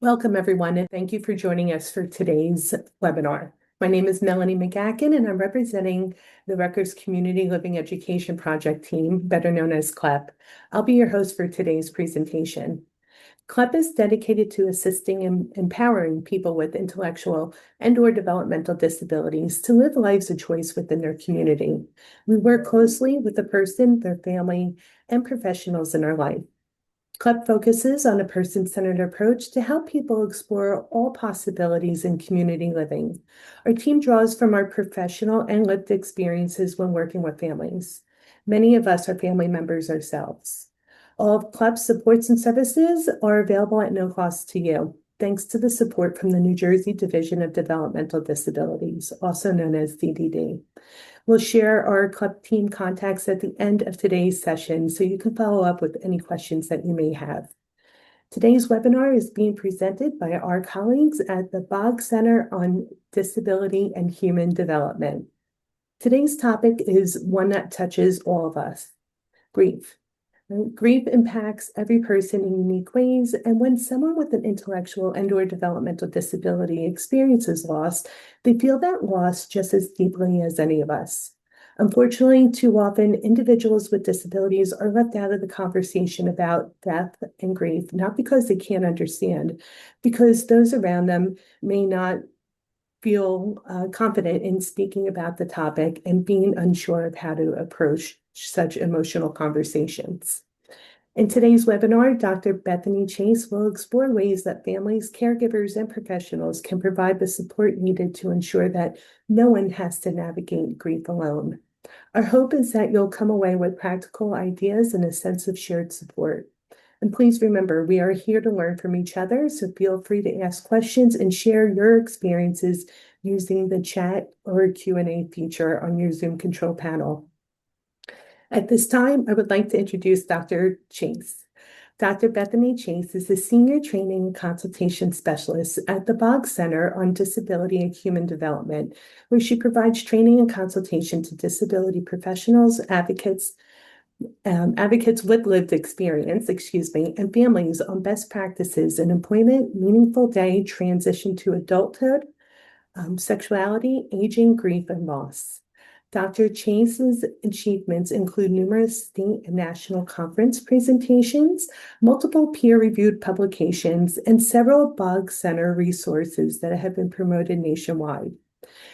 Welcome, everyone, and thank you for joining us for today's webinar. My name is Melanie McGacken, and I'm representing the Rutgers Community Living Education Project team, better known as CLEP. I'll be your host for today's presentation. CLEP is dedicated to assisting and empowering people with intellectual and/or developmental disabilities to live lives of choice within their community. We work closely with the person, their family, and professionals in our life. CLEP focuses on a person-centered approach to help people explore all possibilities in community living. Our team draws from our professional and lived experiences when working with families. Many of us are family members ourselves. All of CLEP's supports and services are available at no cost to you, thanks to the support from the New Jersey Division of Developmental Disabilities, also known as DDD. We'll share our CLEP team contacts at the end of today's session, so you can follow up with any questions that you may have. Today's webinar is being presented by our colleagues at the Boggs Center on Disability and Human Development. Today's topic is one that touches all of us: grief. Grief impacts every person in unique ways, and when someone with an intellectual and/or developmental disability experiences loss, they feel that loss just as deeply as any of us. Unfortunately, too often, individuals with disabilities are left out of the conversation about death and grief, not because they can't understand, because those around them may not feel confident in speaking about the topic and being unsure of how to approach such emotional conversations. In today's webinar, Dr. Bethany Chase will explore ways that families, caregivers, and professionals can provide the support needed to ensure that no one has to navigate grief alone. Our hope is that you'll come away with practical ideas and a sense of shared support. And please remember, we are here to learn from each other, so feel free to ask questions and share your experiences using the chat or Q&A feature on your Zoom control panel. At this time, I would like to introduce Dr. Chase. Dr. Bethany Chase is the Senior Training and Consultation Specialist at the Boggs Center on Disability and Human Development, where she provides training and consultation to disability professionals, advocates with lived experience, and families on best practices in employment, meaningful day, transition to adulthood, sexuality, aging, grief, and loss. Dr. Chase's achievements include numerous state and national conference presentations, multiple peer-reviewed publications, and several Boggs Center resources that have been promoted nationwide.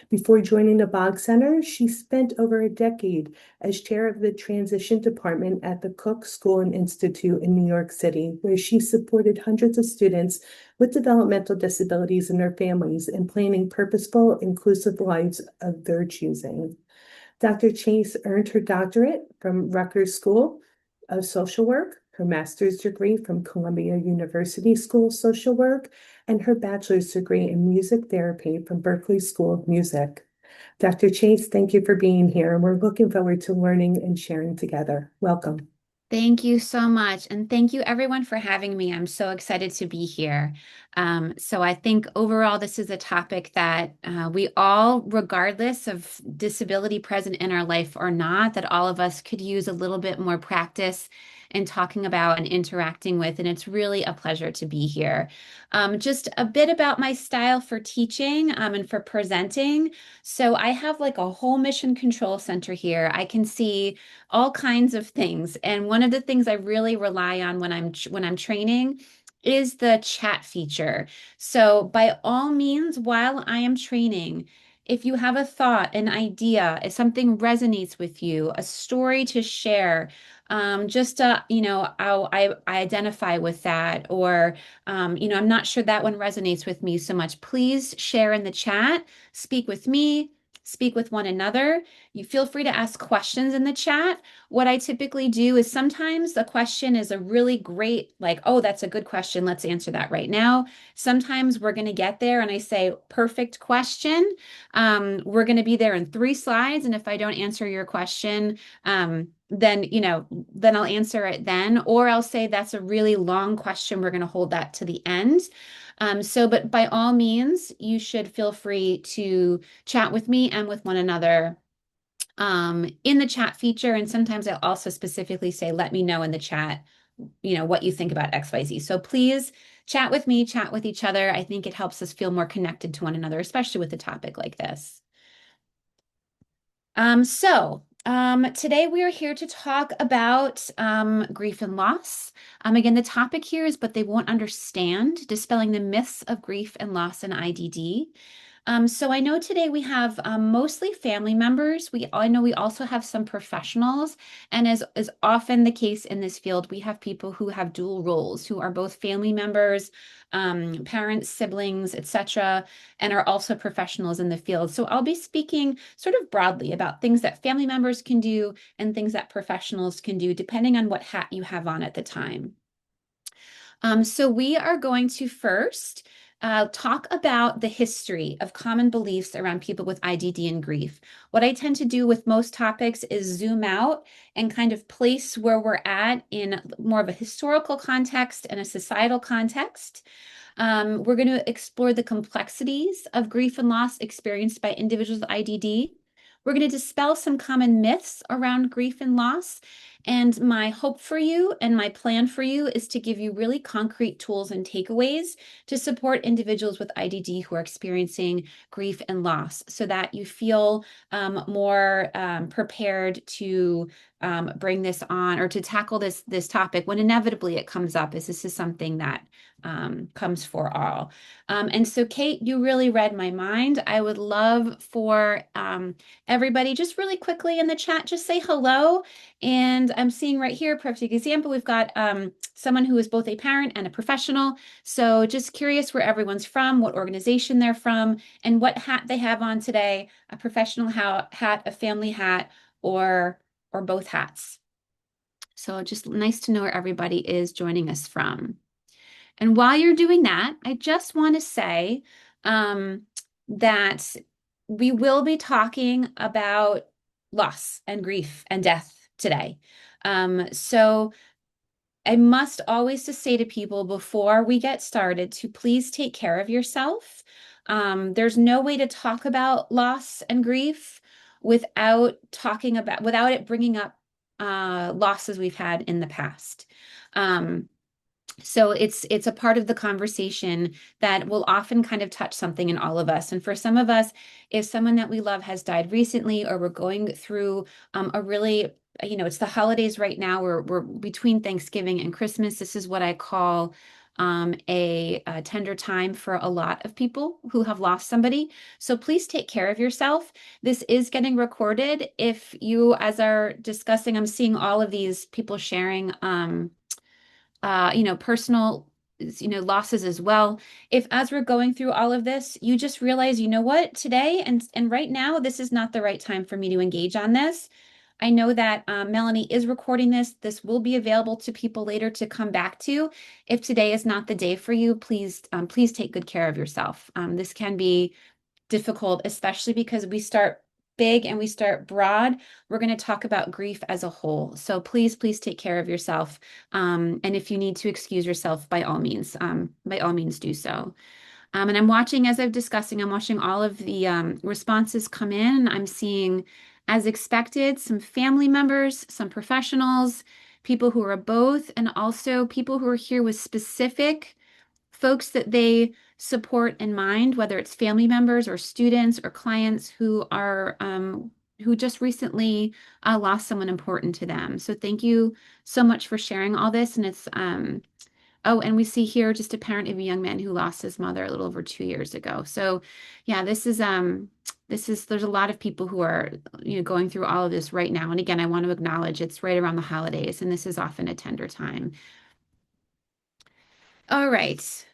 Before joining the Boggs Center, she spent over a decade as chair of the transition department at the Cook School and Institute in New York City, where she supported hundreds of students with developmental disabilities and their families in planning purposeful, inclusive lives of their choosing. Dr. Chase earned her doctorate from Rutgers School of Social Work, her master's degree from Columbia University School of Social Work, and her bachelor's degree in music therapy from Berklee School of Music. Dr. Chase, thank you for being here, and we're looking forward to learning and sharing together. Welcome. Thank you so much. And thank you everyone for having me. I'm so excited to be here. So I think overall, this is a topic that we all, regardless of disability present in our life or not, that all of us could use a little bit more practice in talking about and interacting with. And it's really a pleasure to be here. Just a bit about my style for teaching and for presenting. So I have like a whole mission control center here. I can see all kinds of things. And one of the things I really rely on when I'm training is the chat feature. So by all means, while I am training, if you have a thought, an idea, if something resonates with you, a story to share, just how I identify with that, or I'm not sure that one resonates with me so much. Please share in the chat, speak with me, speak with one another. You feel free to ask questions in the chat. What I typically do is sometimes the question is a really great, like, oh, that's a good question. Let's answer that right now. Sometimes we're going to get there and I say, perfect question. We're going to be there in 3 slides. And if I don't answer your question, then I'll answer it then, or I'll say that's a really long question. We're going to hold that to the end. But by all means, you should feel free to chat with me and with one another in the chat feature. And sometimes I'll also specifically say, let me know in the chat what you think about XYZ. So please chat with me, chat with each other. I think it helps us feel more connected to one another, especially with a topic like this. Today we are here to talk about grief and loss. Again, the topic here is But They Won't Understand, Dispelling the Myths of Grief and Loss in IDD. So I know today we have mostly family members. I know we also have some professionals, and as is often the case in this field, we have people who have dual roles, who are both family members, parents, siblings, etc., and are also professionals in the field. So I'll be speaking sort of broadly about things that family members can do and things that professionals can do, depending on what hat you have on at the time. So we are going to first talk about the history of common beliefs around people with IDD and grief. What I tend to do with most topics is zoom out and kind of place where we're at in more of a historical context and a societal context. We're going to explore the complexities of grief and loss experienced by individuals with IDD. We're going to dispel some common myths around grief and loss. And my hope for you and my plan for you is to give you really concrete tools and takeaways to support individuals with IDD who are experiencing grief and loss so that you feel more prepared to bring this on or to tackle this topic when inevitably it comes up, as this is something that comes for all. And so, Kate, you really read my mind. I would love for everybody just really quickly in the chat, just say hello. And I'm seeing right here, perfect example, we've got someone who is both a parent and a professional. So just curious where everyone's from, what organization they're from, and what hat they have on today, a professional hat, a family hat, or both hats. So just nice to know where everybody is joining us from. And while you're doing that, I just want to say that we will be talking about loss and grief and death today. So I must always just say to people before we get started to please take care of yourself. There's no way to talk about loss and grief without it bringing up losses we've had in the past. So it's a part of the conversation that will often kind of touch something in all of us. And for some of us, if someone that we love has died recently, or we're going through a really, it's the holidays right now. We're between Thanksgiving and Christmas. This is what I call a tender time for a lot of people who have lost somebody. So please take care of yourself. This is getting recorded. If you, as are discussing, I'm seeing all of these people sharing personal, losses as well. If as we're going through all of this, you just realize, you know what, today and right now, this is not the right time for me to engage on this. I know that Melanie is recording this. This will be available to people later to come back to. If today is not the day for you, please take good care of yourself. This can be difficult, especially because we start big and we start broad. We're going to talk about grief as a whole. So please take care of yourself. And if you need to excuse yourself, by all means do so. And I'm watching, as I'm watching all of the responses come in. I'm seeing, as expected, some family members, some professionals, people who are both, and also people who are here with specific folks that they support in mind, whether it's family members or students or clients who just recently lost someone important to them. So thank you so much for sharing all this. And it's and we see here just a parent of a young man who lost his mother a little over 2 years ago. So yeah, there's a lot of people who are going through all of this right now. And again, I want to acknowledge it's right around the holidays, and this is often a tender time. All right.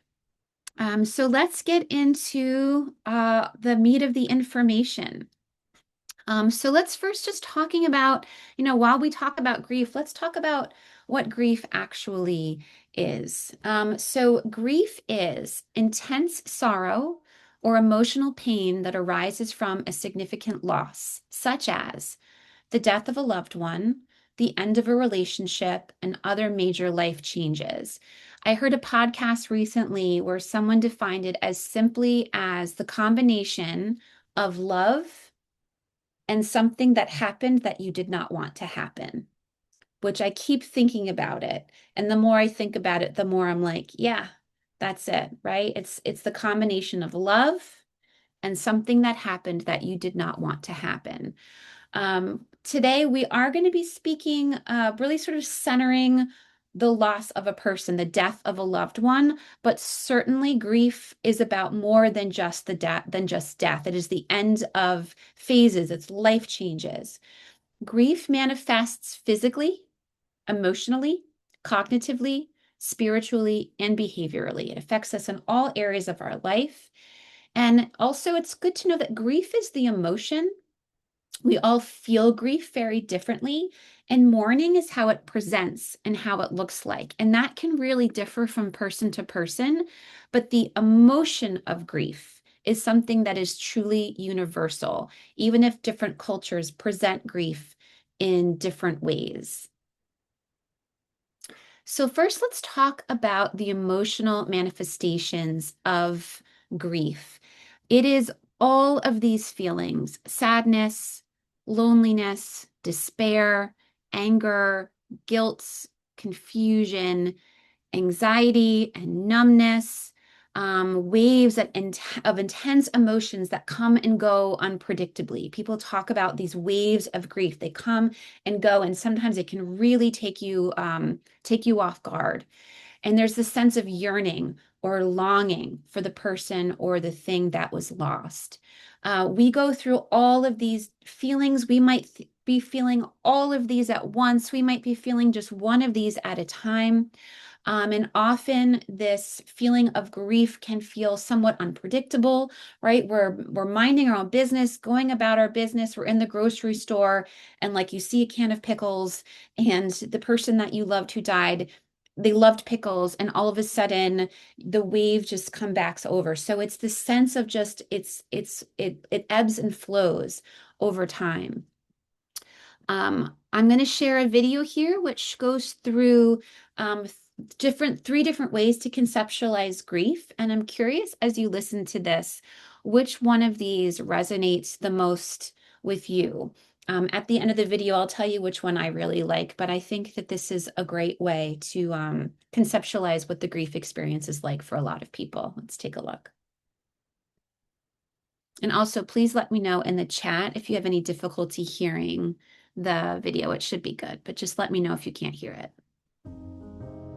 So let's get into the meat of the information. So let's first just talking about, while we talk about grief, let's talk about what grief actually is. So grief is intense sorrow or emotional pain that arises from a significant loss, such as the death of a loved one, the end of a relationship, and other major life changes. I heard a podcast recently where someone defined it as simply as the combination of love and something that happened that you did not want to happen. which I keep thinking about it. And the more I think about it, the more I'm like, yeah, that's it, right? It's the combination of love and something that happened that you did not want to happen. Today, we are going to be speaking, really sort of centering the loss of a person, the death of a loved one, but certainly grief is about more than just death. It is the end of phases, it's life changes. Grief manifests physically, emotionally, cognitively, spiritually, and behaviorally. It affects us in all areas of our life. And also, it's good to know that grief is the emotion. We all feel grief very differently, and mourning is how it presents and how it looks like. And that can really differ from person to person, but the emotion of grief is something that is truly universal, even if different cultures present grief in different ways. So first, let's talk about the emotional manifestations of grief. It is all of these feelings: sadness, loneliness, despair, anger, guilt, confusion, anxiety, and numbness, waves of intense emotions that come and go unpredictably. People talk about these waves of grief. They come and go, and sometimes it can really take you off guard. And there's this sense of yearning or longing for the person or the thing that was lost. We go through all of these feelings. We might be feeling all of these at once. We might be feeling just one of these at a time. And often this feeling of grief can feel somewhat unpredictable, right? We're minding our own business, going about our business. We're in the grocery store, and like you see a can of pickles, and the person that you loved who died, they loved pickles, and all of a sudden the wave just comes back over. So it's this sense of just it ebbs and flows over time. I'm going to share a video here which goes through three different ways to conceptualize grief. And I'm curious, as you listen to this, which one of these resonates the most with you. At the end of the video, I'll tell you which one I really like, but I think that this is a great way to conceptualize what the grief experience is like for a lot of people. Let's take a look. And also, please let me know in the chat if you have any difficulty hearing the video. It should be good, but just let me know if you can't hear it.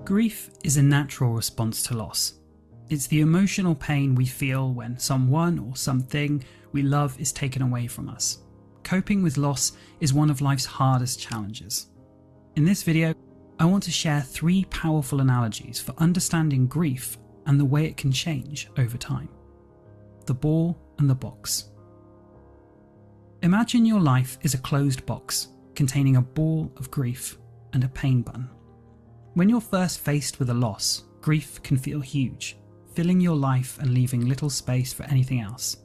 Grief is a natural response to loss. It's the emotional pain we feel when someone or something we love is taken away from us. Coping with loss is one of life's hardest challenges. In this video, I want to share 3 powerful analogies for understanding grief and the way it can change over time. The ball and the box. Imagine your life is a closed box containing a ball of grief and a pain button. When you're first faced with a loss, grief can feel huge, filling your life and leaving little space for anything else.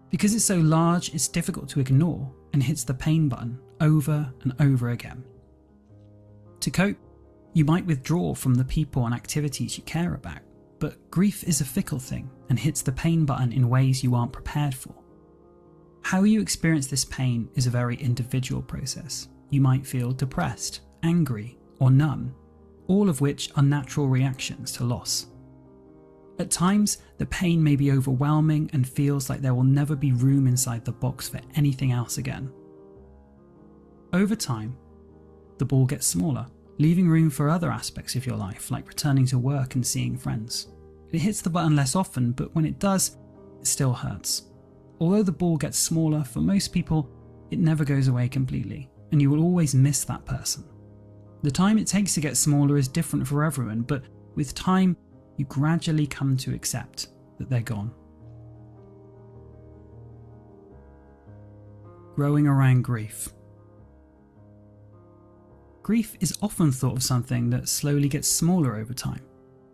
Because it's so large, it's difficult to ignore and hits the pain button over and over again. To cope, you might withdraw from the people and activities you care about, but grief is a fickle thing and hits the pain button in ways you aren't prepared for. How you experience this pain is a very individual process. You might feel depressed, angry, or numb, all of which are natural reactions to loss. At times, the pain may be overwhelming and feels like there will never be room inside the box for anything else again. Over time, the ball gets smaller, leaving room for other aspects of your life, like returning to work and seeing friends. It hits the button less often, but when it does, it still hurts. Although the ball gets smaller, for most people, it never goes away completely, and you will always miss that person. The time it takes to get smaller is different for everyone, but with time, you gradually come to accept that they're gone. Growing around grief. Grief is often thought of something that slowly gets smaller over time,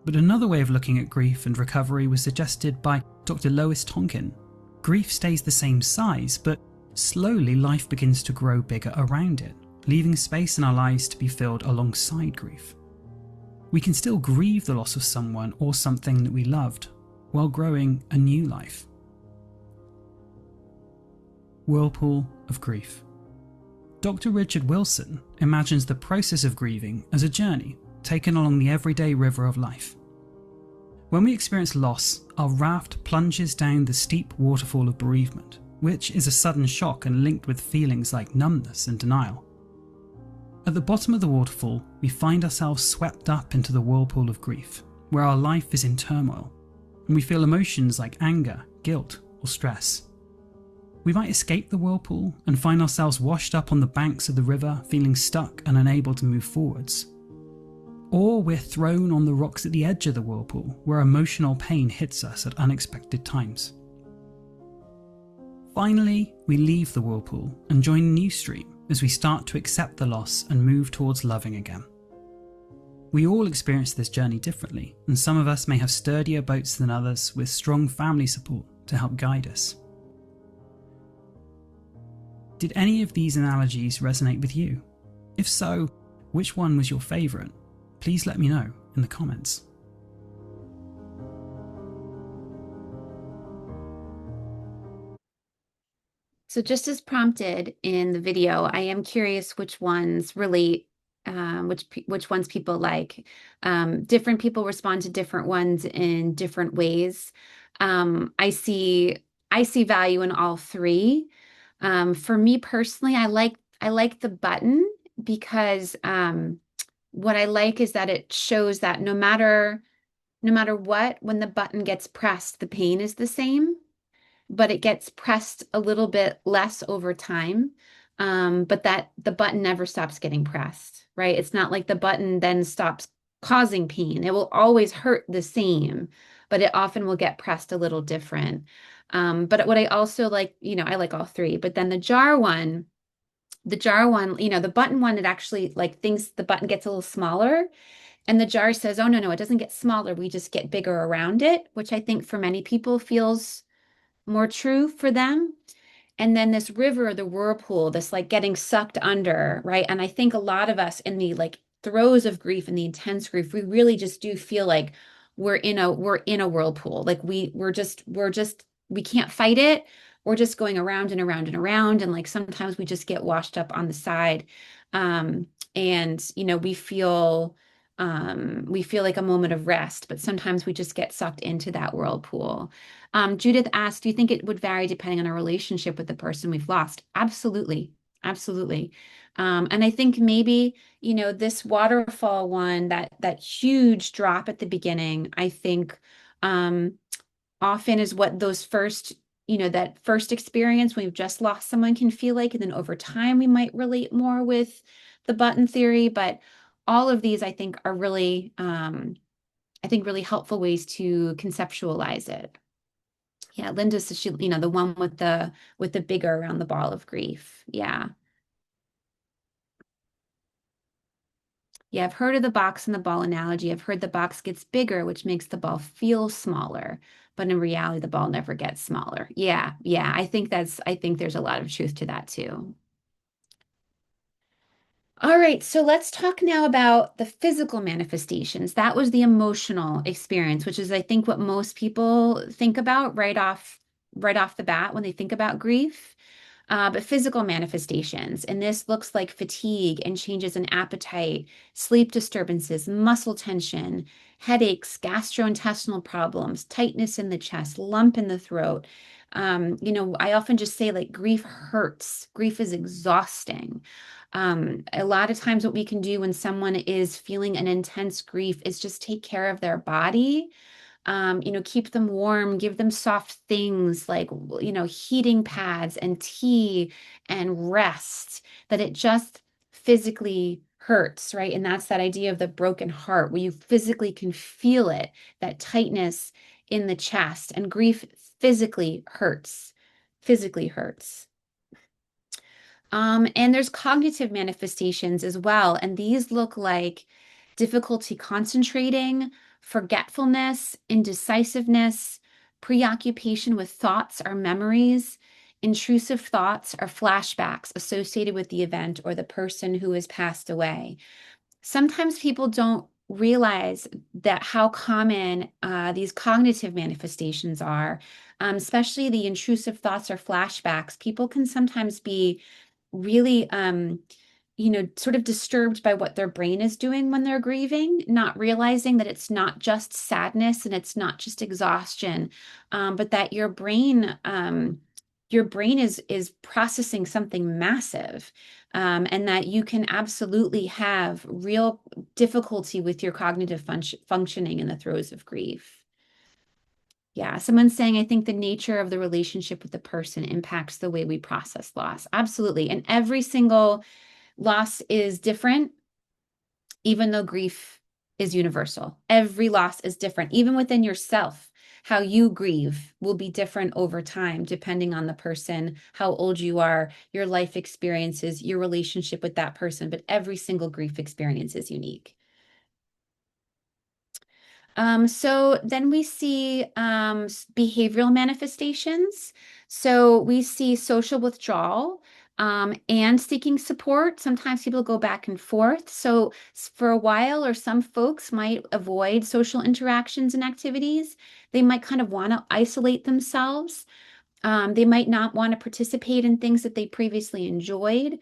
but another way of looking at grief and recovery was suggested by Dr. Lois Tonkin. Grief stays the same size, but slowly life begins to grow bigger around it, leaving space in our lives to be filled alongside grief. We can still grieve the loss of someone or something that we loved, while growing a new life. Whirlpool of grief. Dr. Richard Wilson imagines the process of grieving as a journey taken along the everyday river of life. When we experience loss, our raft plunges down the steep waterfall of bereavement, which is a sudden shock and linked with feelings like numbness and denial. At the bottom of the waterfall, we find ourselves swept up into the whirlpool of grief, where our life is in turmoil, and we feel emotions like anger, guilt, or stress. We might escape the whirlpool and find ourselves washed up on the banks of the river, feeling stuck and unable to move forwards. Or we're thrown on the rocks at the edge of the whirlpool, where emotional pain hits us at unexpected times. Finally, we leave the whirlpool and join a new stream as we start to accept the loss and move towards loving again. We all experience this journey differently, and some of us may have sturdier boats than others with strong family support to help guide us. Did any of these analogies resonate with you? If so, which one was your favourite? Please let me know in the comments. So just as prompted in the video, I am curious which ones relate, which ones people like. Different people respond to different ones in different ways. I see value in all three. For me personally, I like the button because what I like is that it shows that no matter what, when the button gets pressed, the pain is the same, but it gets pressed a little bit less over time. But that the button never stops getting pressed, right? It's not like the button then stops causing pain. It will always hurt the same, but it often will get pressed a little different. But what I also like, I like all three, but then the jar one, the button one, it actually like thinks the button gets a little smaller. And the jar says, oh, no, it doesn't get smaller. We just get bigger around it, which I think for many people feels more true for them. And then this river, the whirlpool, this like getting sucked under, right? And I think a lot of us in the like throes of grief and the intense grief, we really just do feel like we're in a whirlpool. Like we can't fight it. We're just going around and around and around. And like sometimes we just get washed up on the side. And we feel like a moment of rest, but sometimes we just get sucked into that whirlpool. Judith asked, do you think it would vary depending on our relationship with the person we've lost? Absolutely. Absolutely. And I think maybe, this waterfall one, that huge drop at the beginning, I think often is what those first, that first experience when we've just lost someone can feel like. And then over time, we might relate more with the button theory. But all of these, I think, are really, really helpful ways to conceptualize it. Yeah, Linda says she, the one with the bigger around the ball of grief. Yeah. Yeah, I've heard of the box and the ball analogy. I've heard the box gets bigger, which makes the ball feel smaller, but in reality, the ball never gets smaller. Yeah, I think there's a lot of truth to that too. All right, so let's talk now about the physical manifestations. That was the emotional experience, which is, I think, what most people think about right off the bat when they think about grief. But physical manifestations, and this looks like fatigue and changes in appetite, sleep disturbances, muscle tension, headaches, gastrointestinal problems, tightness in the chest, lump in the throat. I often just say like grief hurts. Grief is exhausting. A lot of times what we can do when someone is feeling an intense grief is just take care of their body, keep them warm, give them soft things like, heating pads and tea and rest, that it just physically hurts, right? And that's that idea of the broken heart where you physically can feel it, that tightness in the chest, and grief physically hurts. And there's cognitive manifestations as well. And these look like difficulty concentrating, forgetfulness, indecisiveness, preoccupation with thoughts or memories, intrusive thoughts or flashbacks associated with the event or the person who has passed away. Sometimes people don't realize that how common these cognitive manifestations are, especially the intrusive thoughts or flashbacks. People can sometimes be really, sort of disturbed by what their brain is doing when they're grieving, not realizing that it's not just sadness and it's not just exhaustion, but that your brain is processing something massive, and that you can absolutely have real difficulty with your cognitive functioning in the throes of grief. Yeah, someone's saying, I think the nature of the relationship with the person impacts the way we process loss. Absolutely. And every single loss is different, even though grief is universal. Every loss is different, even within yourself. How you grieve will be different over time, depending on the person, how old you are, your life experiences, your relationship with that person. But every single grief experience is unique. So then we see behavioral manifestations. So we see social withdrawal and seeking support. Sometimes people go back and forth. So for a while, or some folks might avoid social interactions and activities. They might kind of want to isolate themselves. They might not want to participate in things that they previously enjoyed.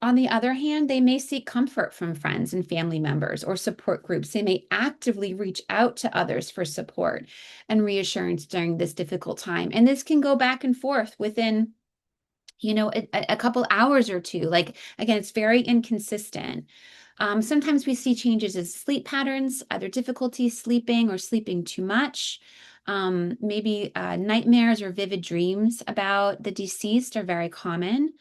On the other hand, they may seek comfort from friends and family members or support groups. They may actively reach out to others for support and reassurance during this difficult time. And this can go back and forth within, a couple hours or two. Like, again, it's very inconsistent. Sometimes we see changes in sleep patterns, either difficulty sleeping or sleeping too much. Maybe nightmares or vivid dreams about the deceased are very common.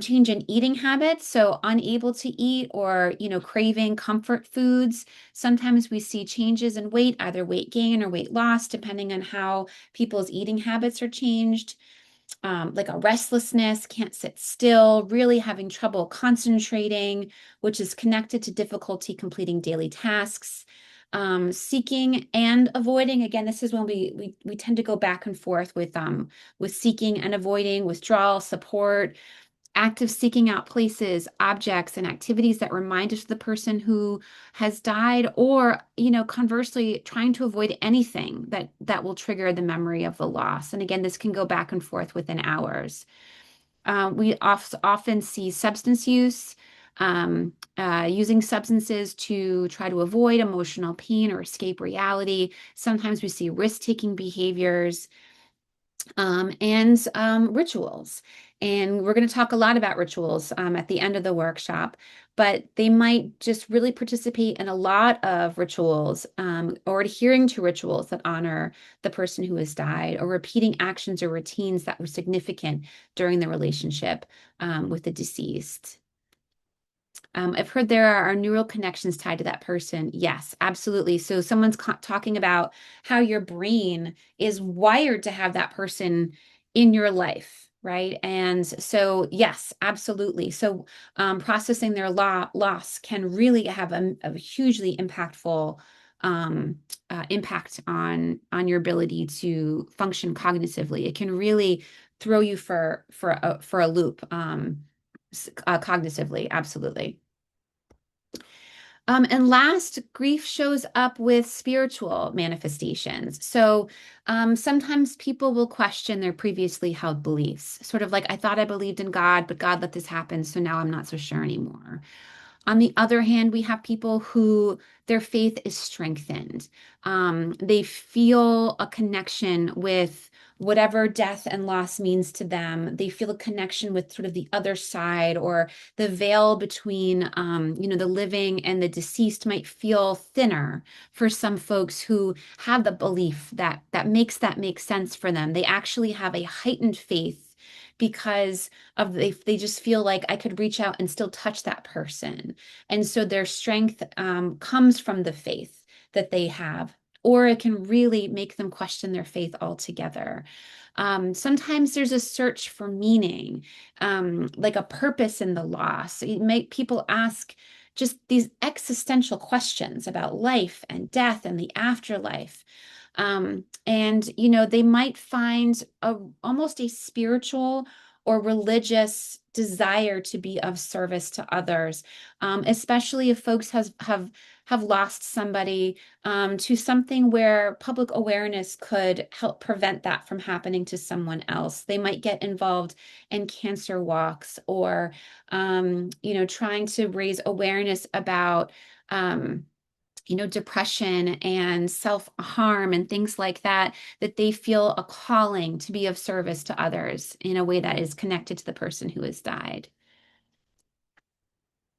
Change in eating habits, so unable to eat or, craving comfort foods. Sometimes we see changes in weight, either weight gain or weight loss, depending on how people's eating habits are changed. Like a restlessness, can't sit still, really having trouble concentrating, which is connected to difficulty completing daily tasks. Seeking and avoiding. Again, this is when we tend to go back and forth with seeking and avoiding, withdrawal, support, active seeking out places, objects, and activities that remind us of the person who has died, or, conversely, trying to avoid anything that will trigger the memory of the loss. And again, this can go back and forth within hours. We often see substance use, using substances to try to avoid emotional pain or escape reality. Sometimes we see risk-taking behaviors, and rituals. And we're going to talk a lot about rituals at the end of the workshop, but they might just really participate in a lot of rituals, or adhering to rituals that honor the person who has died, or repeating actions or routines that were significant during the relationship with the deceased. I've heard there are neural connections tied to that person. Yes, absolutely. So someone's talking about how your brain is wired to have that person in your life, right? And so, yes, absolutely. So processing their loss can really have a hugely impactful impact on your ability to function cognitively. It can really throw you for a loop, cognitively. Absolutely. And last, grief shows up with spiritual manifestations. So sometimes people will question their previously held beliefs, sort of like, I thought I believed in God, but God let this happen, so now I'm not so sure anymore. On the other hand, we have people who their faith is strengthened. They feel a connection with whatever death and loss means to them. They feel a connection with sort of the other side, or the veil between, the living and the deceased might feel thinner for some folks who have the belief that makes that make sense for them. They actually have a heightened faith because they just feel like I could reach out and still touch that person. And so their strength comes from the faith that they have, or it can really make them question their faith altogether. Sometimes there's a search for meaning, like a purpose in the loss. It make people ask just these existential questions about life and death and the afterlife. And they might find almost a spiritual or religious desire to be of service to others, especially if folks have lost somebody to something where public awareness could help prevent that from happening to someone else. They might get involved in cancer walks or, trying to raise awareness about, depression and self-harm and things like that, that they feel a calling to be of service to others in a way that is connected to the person who has died.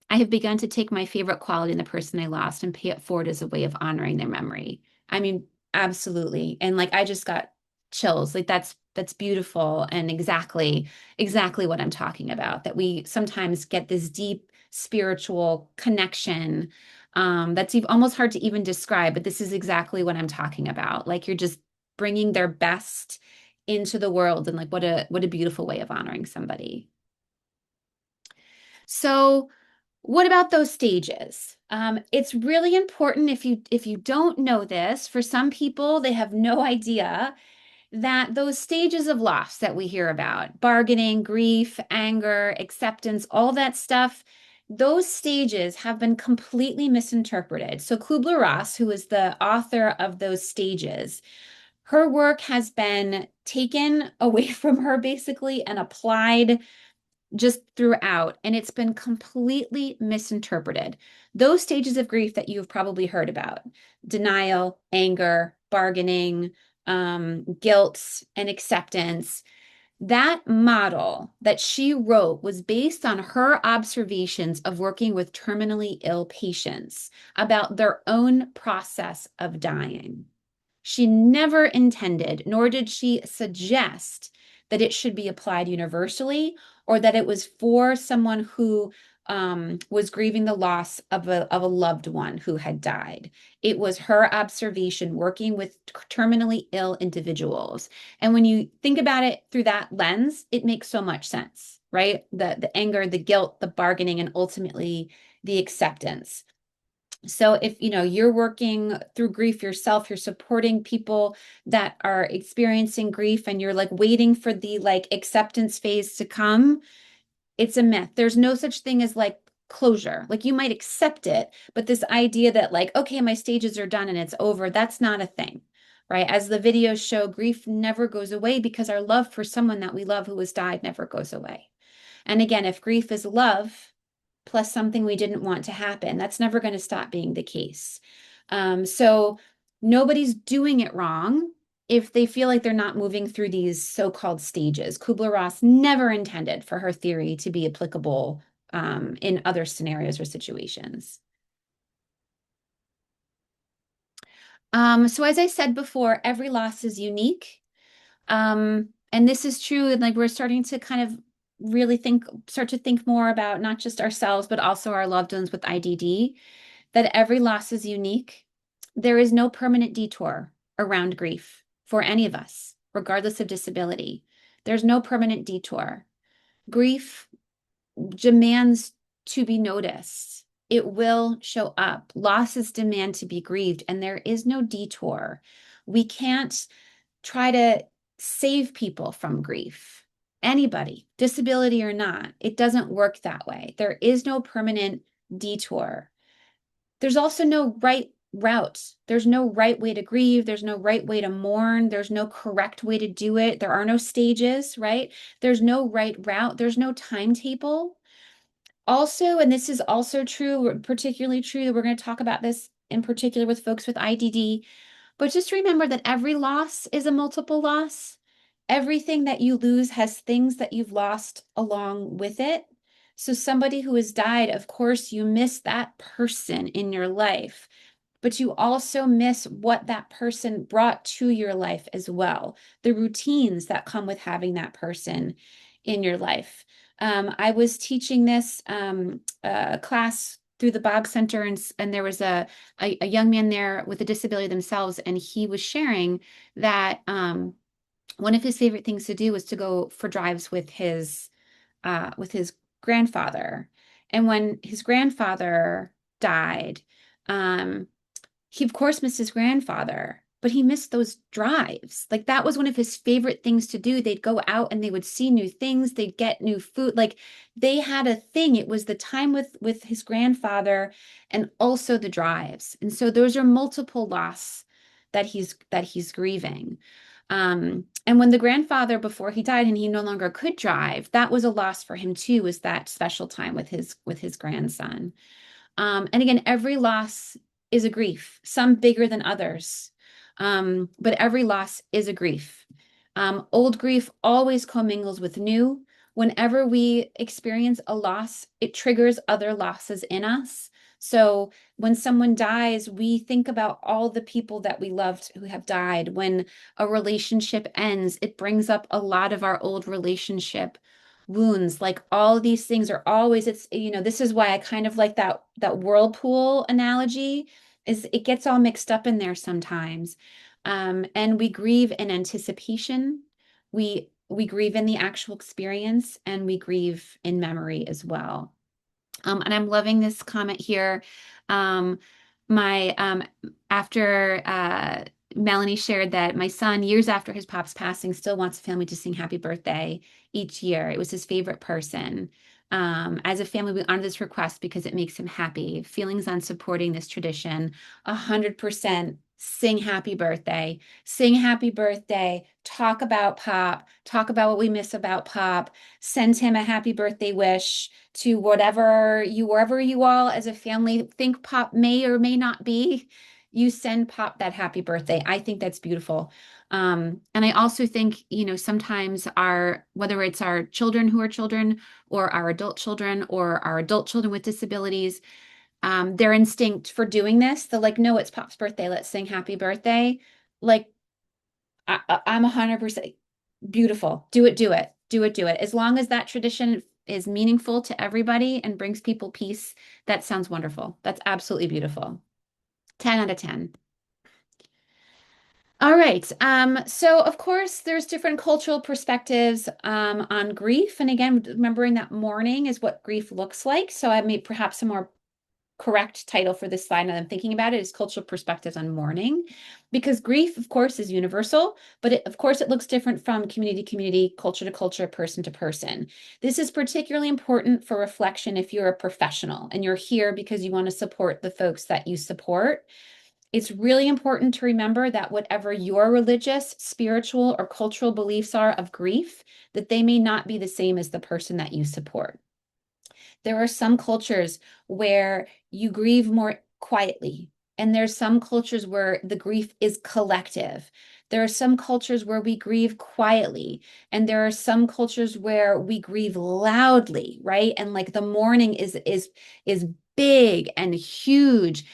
I have begun to take my favorite quality in the person I lost and pay it forward as a way of honoring their memory. I mean, absolutely. And like I just got chills. Like that's beautiful and exactly what I'm talking about. That we sometimes get this deep spiritual connection that's almost hard to even describe, but this is exactly what I'm talking about. Like you're just bringing their best into the world, and like what a beautiful way of honoring somebody. So what about those stages? It's really important if you don't know this, for some people, they have no idea that those stages of loss that we hear about, bargaining, grief, anger, acceptance, all that stuff, those stages have been completely misinterpreted. So Kubler-Ross, who is the author of those stages, her work has been taken away from her basically and applied just throughout, and it's been completely misinterpreted. Those stages of grief that you've probably heard about, denial, anger, bargaining, guilt, and acceptance, that model that she wrote was based on her observations of working with terminally ill patients about their own process of dying. She never intended, nor did she suggest that it should be applied universally or that it was for someone who was grieving the loss of a loved one who had died. It was her observation working with terminally ill individuals. And when you think about it through that lens, it makes so much sense, right? The anger, the guilt, the bargaining, and ultimately the acceptance. So if you're working through grief yourself, you're supporting people that are experiencing grief and you're like waiting for the like acceptance phase to come, it's a myth. There's no such thing as like closure. Like you might accept it, but this idea that like, okay, my stages are done and it's over, that's not a thing, right? As the videos show, grief never goes away because our love for someone that we love who has died never goes away. And again, if grief is love plus something we didn't want to happen, that's never going to stop being the case. So nobody's doing it wrong if they feel like they're not moving through these so-called stages. Kubler-Ross never intended for her theory to be applicable in other scenarios or situations. So as I said before, every loss is unique. And this is true, and like we're starting to kind of really start to think more about not just ourselves, but also our loved ones with IDD, that every loss is unique. There is no permanent detour around grief for any of us, regardless of disability. There's no permanent detour. Grief demands to be noticed. It will show up. Losses demand to be grieved, and there is no detour. We can't try to save people from grief. Anybody, disability or not, it doesn't work that way. There is no permanent detour. There's also no right route. There's no right way to grieve. There's no right way to mourn. There's no correct way to do it. There are no stages, right? There's no right route. There's no timetable. Also, and this is also true, particularly true, we're going to talk about this in particular with folks with IDD, but just remember that every loss is a multiple loss. Everything that you lose has things that you've lost along with it. So somebody who has died, of course, you miss that person in your life, but you also miss what that person brought to your life as well, the routines that come with having that person in your life. I was teaching this class through the Bog Center, and there was a young man there with a disability themselves, and he was sharing that one of his favorite things to do was to go for drives with his grandfather. And when his grandfather died, he of course missed his grandfather, but he missed those drives. Like that was one of his favorite things to do. They'd go out and they would see new things, they'd get new food. Like they had a thing. It was the time with his grandfather and also the drives. And so those are multiple loss that he's grieving. And when the grandfather, before he died and he no longer could drive, that was a loss for him too, was that special time with his grandson. And again, every loss is a grief, some bigger than others. But every loss is a grief. Old grief always commingles with new. Whenever we experience a loss, it triggers other losses in us. So when someone dies, we think about all the people that we loved who have died. When a relationship ends, it brings up a lot of our old relationship wounds. Like all these things are always, it's, this is why I kind of like that whirlpool analogy, is it gets all mixed up in there sometimes. And we grieve in anticipation. We grieve in the actual experience, and we grieve in memory as well. And I'm loving this comment here. My after Melanie shared that my son, years after his pop's passing, still wants the family to sing happy birthday each year. It was his favorite person. As a family, we honor this request because it makes him happy. Feelings on supporting this tradition, 100% sing happy birthday, talk about Pop, talk about what we miss about Pop, send him a happy birthday wish to wherever you all as a family think Pop may or may not be. You send Pop that happy birthday. I think that's beautiful. And I also think, sometimes whether it's our children who are children or our adult children or our adult children with disabilities, their instinct for doing this, they're like, no, it's Pop's birthday. Let's sing happy birthday. Like, I'm 100% beautiful. Do it, do it, do it, do it. As long as that tradition is meaningful to everybody and brings people peace, that sounds wonderful. That's absolutely beautiful. 10 out of 10. All right. So of course, there's different cultural perspectives on grief. And again, remembering that mourning is what grief looks like. So I made perhaps a more correct title for this slide, now I'm thinking about it, is Cultural Perspectives on Mourning, because grief, of course, is universal, but of course, it looks different from community to community, culture to culture, person to person. This is particularly important for reflection if you're a professional and you're here because you want to support the folks that you support. It's really important to remember that whatever your religious, spiritual, or cultural beliefs are of grief, that they may not be the same as the person that you support. There are some cultures where you grieve more quietly, and there's some cultures where the grief is collective. There are some cultures where we grieve quietly, and there are some cultures where we grieve loudly, right? And like the mourning is big and huge.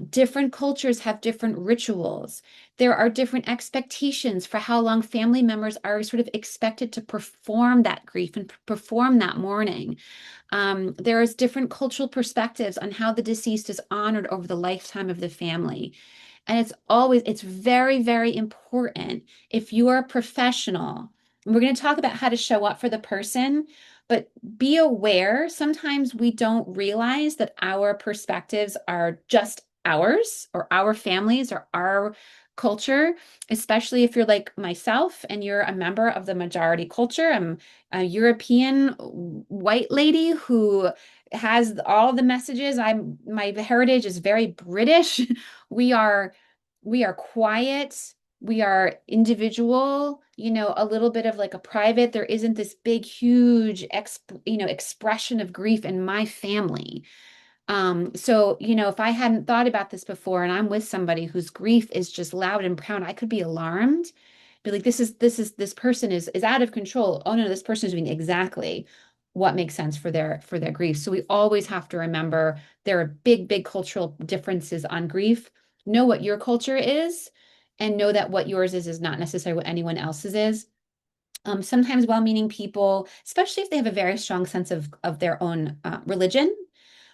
Different cultures have different rituals. There are different expectations for how long family members are sort of expected to perform that grief and perform that mourning. There is different cultural perspectives on how the deceased is honored over the lifetime of the family. And it's very, very important if you are a professional, and we're going to talk about how to show up for the person, but be aware, sometimes we don't realize that our perspectives are just ours or our families or our culture, especially if you're like myself and you're a member of the majority culture. I'm a European white lady who has all the messages. My heritage is very British. We are quiet. We are individual, a little bit of like a private. There isn't this big, huge, expression of grief in my family. So, if I hadn't thought about this before and I'm with somebody whose grief is just loud and proud, I could be alarmed. Be like, this person is out of control. Oh no, this person is doing exactly what makes sense for their grief. So we always have to remember there are big, big cultural differences on grief. Know what your culture is and know that what yours is not necessarily what anyone else's is. Sometimes well-meaning people, especially if they have a very strong sense of their own religion,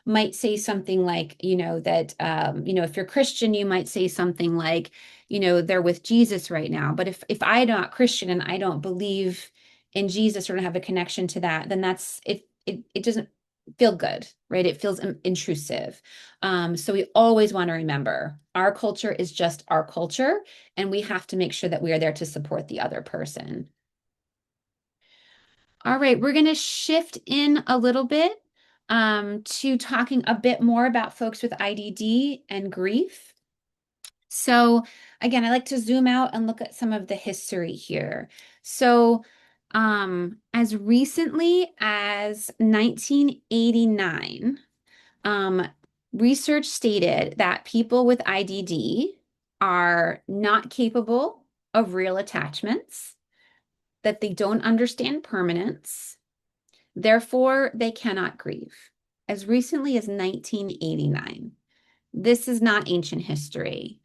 might say something like, that, if you're Christian, you might say something like, they're with Jesus right now. But if I'm not Christian and I don't believe in Jesus or don't have a connection to that, then it doesn't feel good, right? It feels intrusive. So we always want to remember our culture is just our culture, and we have to make sure that we are there to support the other person. All right, we're going to shift in a little bit to talking a bit more about folks with IDD and grief. So again, I like to zoom out and look at some of the history here. So as recently as 1989, research stated that people with IDD are not capable of real attachments, that they don't understand permanence, therefore they cannot grieve. As recently as 1989. This is not ancient history.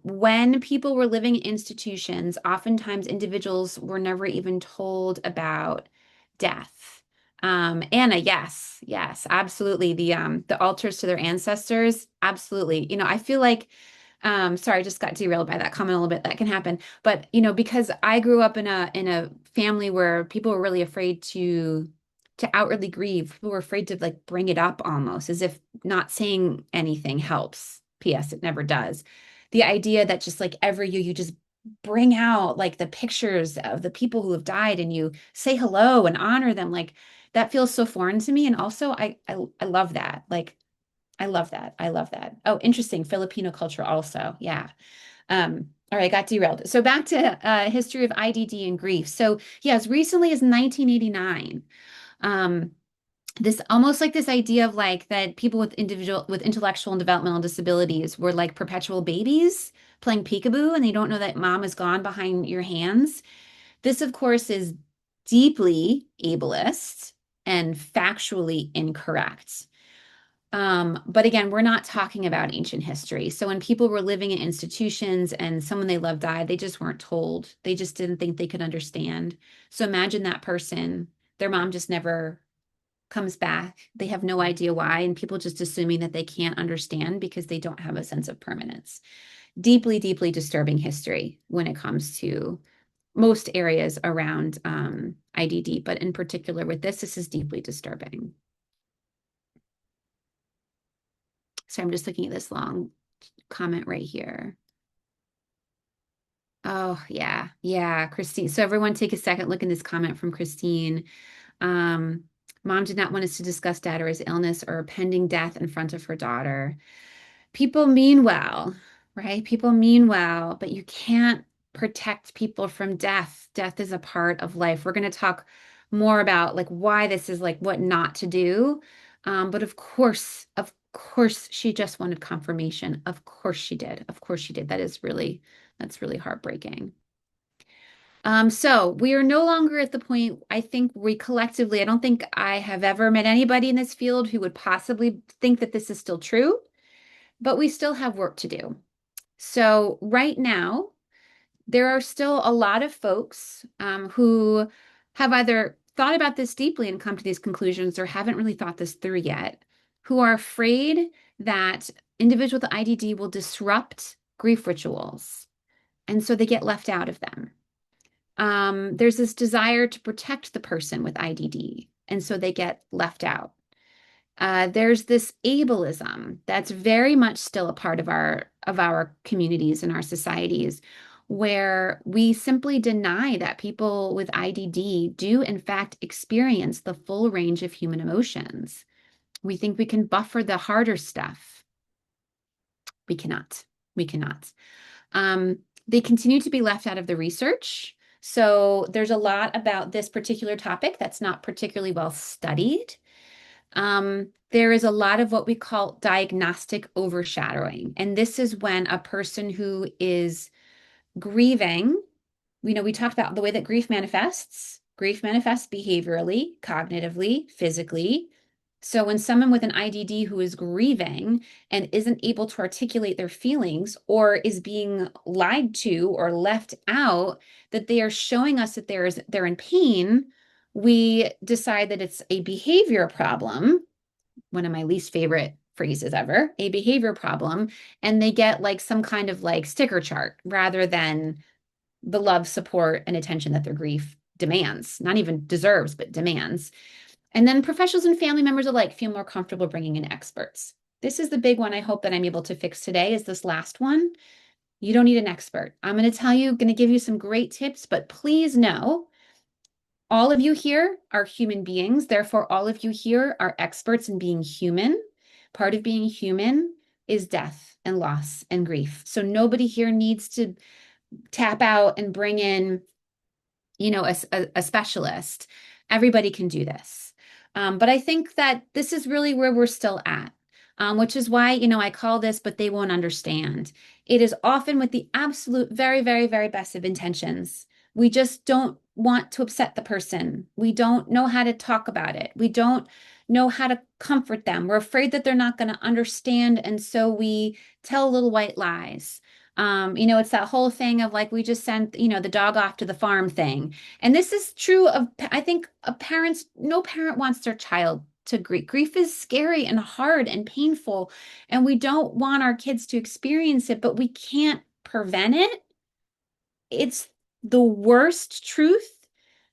When people were living in institutions, oftentimes individuals were never even told about death. Anna, yes, yes, absolutely. The altars to their ancestors, absolutely. I feel like, sorry, I just got derailed by that comment a little bit. That can happen. But, because I grew up in a family where people were really afraid to outwardly grieve. People were afraid to like bring it up almost as if not saying anything helps. P.S. It never does. The idea that just like every year you just bring out like the pictures of the people who have died and you say hello and honor them, like that feels so foreign to me. And also I love that. Like I love that. I love that. Oh, interesting. Filipino culture also. Yeah. All right, got derailed. So back to history of IDD and grief. So yeah, as recently as 1989, um, this almost like this idea of like that people with intellectual and developmental disabilities were like perpetual babies playing peekaboo and they don't know that mom is gone behind your hands. This, of course, is deeply ableist and factually incorrect. But again, we're not talking about ancient history. So when people were living in institutions and someone they loved died, they just weren't told. They just didn't think they could understand. So imagine that person, their mom just never comes back. They have no idea why, and people just assuming that they can't understand because they don't have a sense of permanence. Deeply, deeply disturbing history when it comes to most areas around IDD, but in particular with this is deeply disturbing. So I'm just looking at this long comment right here. Oh, yeah. Yeah, Christine. So everyone take a second, look in this comment from Christine. Um, Mom did not want us to discuss dad or his illness or pending death in front of her daughter. People mean well, right? People mean well, but you can't protect people from death. Death is a part of life. We're going to talk more about like why this is like what not to do. But of course, she just wanted confirmation. Of course she did. Of course she did. That's really heartbreaking. So we are no longer at the point, I think we collectively, I don't think I have ever met anybody in this field who would possibly think that this is still true, but we still have work to do. So right now, there are still a lot of folks who have either thought about this deeply and come to these conclusions or haven't really thought this through yet, who are afraid that individuals with IDD will disrupt grief rituals. And so they get left out of them. There's this desire to protect the person with IDD, and so they get left out. There's this ableism that's very much still a part of our communities and our societies, where we simply deny that people with IDD do in fact experience the full range of human emotions. We think we can buffer the harder stuff. We cannot. We cannot. They continue to be left out of the research. So there's a lot about this particular topic that's not particularly well studied. There is a lot of what we call diagnostic overshadowing. And this is when a person who is grieving, we talked about the way that grief manifests. Grief manifests behaviorally, cognitively, physically. So when someone with an IDD who is grieving and isn't able to articulate their feelings or is being lied to or left out, that they are showing us that they're in pain, we decide that it's a behavior problem, one of my least favorite phrases ever, a behavior problem, and they get like some kind of like sticker chart rather than the love, support, and attention that their grief demands, not even deserves, but demands. And then professionals and family members alike feel more comfortable bringing in experts. This is the big one I hope that I'm able to fix today is this last one. You don't need an expert. I'm going to tell you, going to give you some great tips, but please know all of you here are human beings. Therefore, all of you here are experts in being human. Part of being human is death and loss and grief. So nobody here needs to tap out and bring in, a specialist. Everybody can do this. But I think that this is really where we're still at, which is why, I call this, but they won't understand. It is often with the absolute very, very, very best of intentions. We just don't want to upset the person. We don't know how to talk about it. We don't know how to comfort them. We're afraid that they're not going to understand. And so we tell little white lies. It's that whole thing of like, we just sent, the dog off to the farm thing. And this is true of, I think, no parent wants their child to grief. Grief is scary and hard and painful, and we don't want our kids to experience it, but we can't prevent it. It's the worst truth.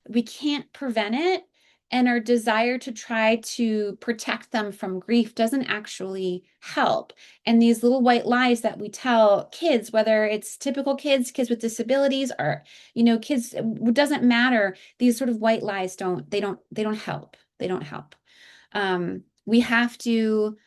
We can't prevent it. And our desire to try to protect them from grief doesn't actually help. And these little white lies that we tell kids, whether it's typical kids with disabilities, or, kids, it doesn't matter. These sort of white lies they don't help. They don't help. We have to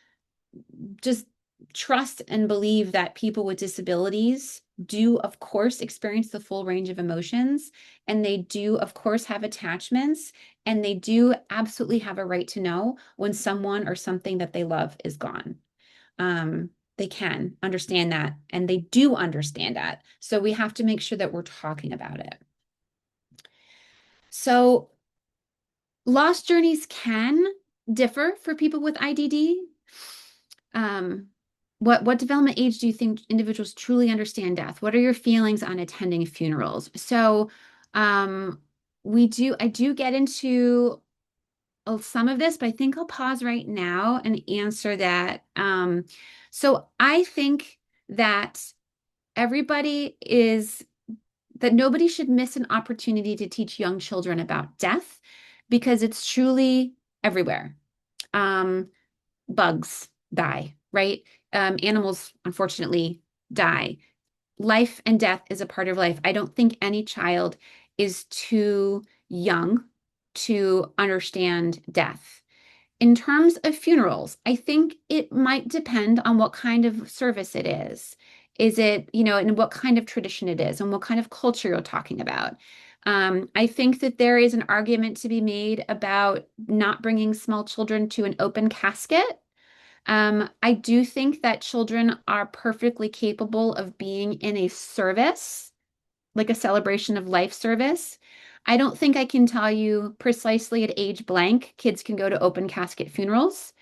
just trust and believe that people with disabilities do, of course, experience the full range of emotions, and they do, of course, have attachments, and they do absolutely have a right to know when someone or something that they love is gone. They can understand that, and they do understand that. So we have to make sure that we're talking about it. So loss journeys can differ for people with IDD. What development age do you think individuals truly understand death? What are your feelings on attending funerals? So, I do get into some of this, but I think I'll pause right now and answer that. So I think that nobody should miss an opportunity to teach young children about death because it's truly everywhere. Bugs die, right? Animals, unfortunately, die. Life and death is a part of life. I don't think any child is too young to understand death. In terms of funerals, I think it might depend on what kind of service it is. Is it, and what kind of tradition it is and what kind of culture you're talking about. I think that there is an argument to be made about not bringing small children to an open casket. I do think that children are perfectly capable of being in a service, like a celebration of life service. I don't think I can tell you precisely at age blank, kids can go to open casket funerals.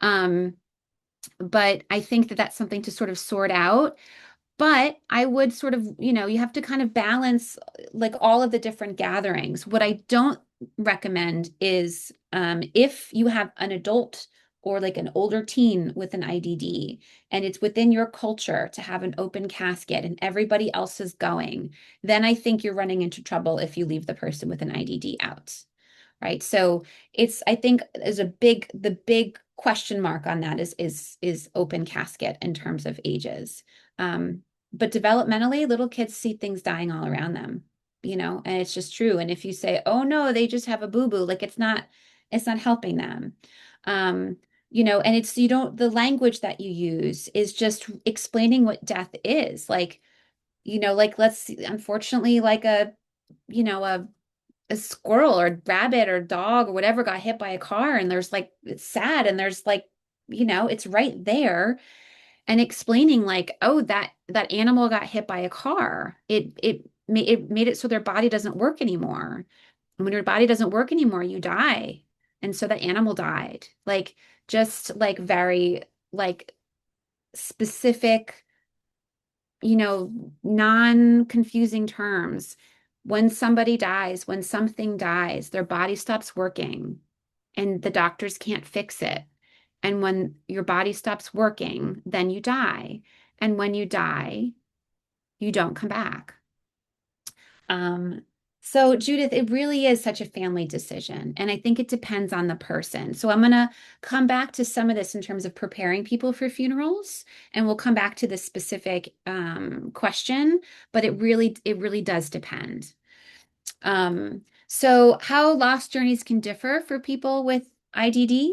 But I think that that's something to sort of sort out. But I would sort of, you have to kind of balance like all of the different gatherings. What I don't recommend is if you have an adult or like an older teen with an IDD and it's within your culture to have an open casket and everybody else is going, then I think you're running into trouble if you leave the person with an IDD out. Right. So I think the big question mark on that is open casket in terms of ages. But developmentally, little kids see things dying all around them, and it's just true. And if you say, oh no, they just have a boo-boo, like it's not helping them. And the language that you use is just explaining what death is. Like, let's see, unfortunately, like a squirrel or rabbit or dog or whatever got hit by a car, and there's like, it's sad, and there's like, it's right there, and explaining like, oh, that animal got hit by a car. It made it so their body doesn't work anymore. And when your body doesn't work anymore, you die. And so that animal died. Like, just like very like specific, non-confusing terms. When somebody dies, when something dies, their body stops working and the doctors can't fix it. And when your body stops working, then you die. And when you die, you don't come back. So, Judith, it really is such a family decision. And I think it depends on the person. So, I'm going to come back to some of this in terms of preparing people for funerals. And we'll come back to this specific question, but it really does depend. So how loss journeys can differ for people with IDD.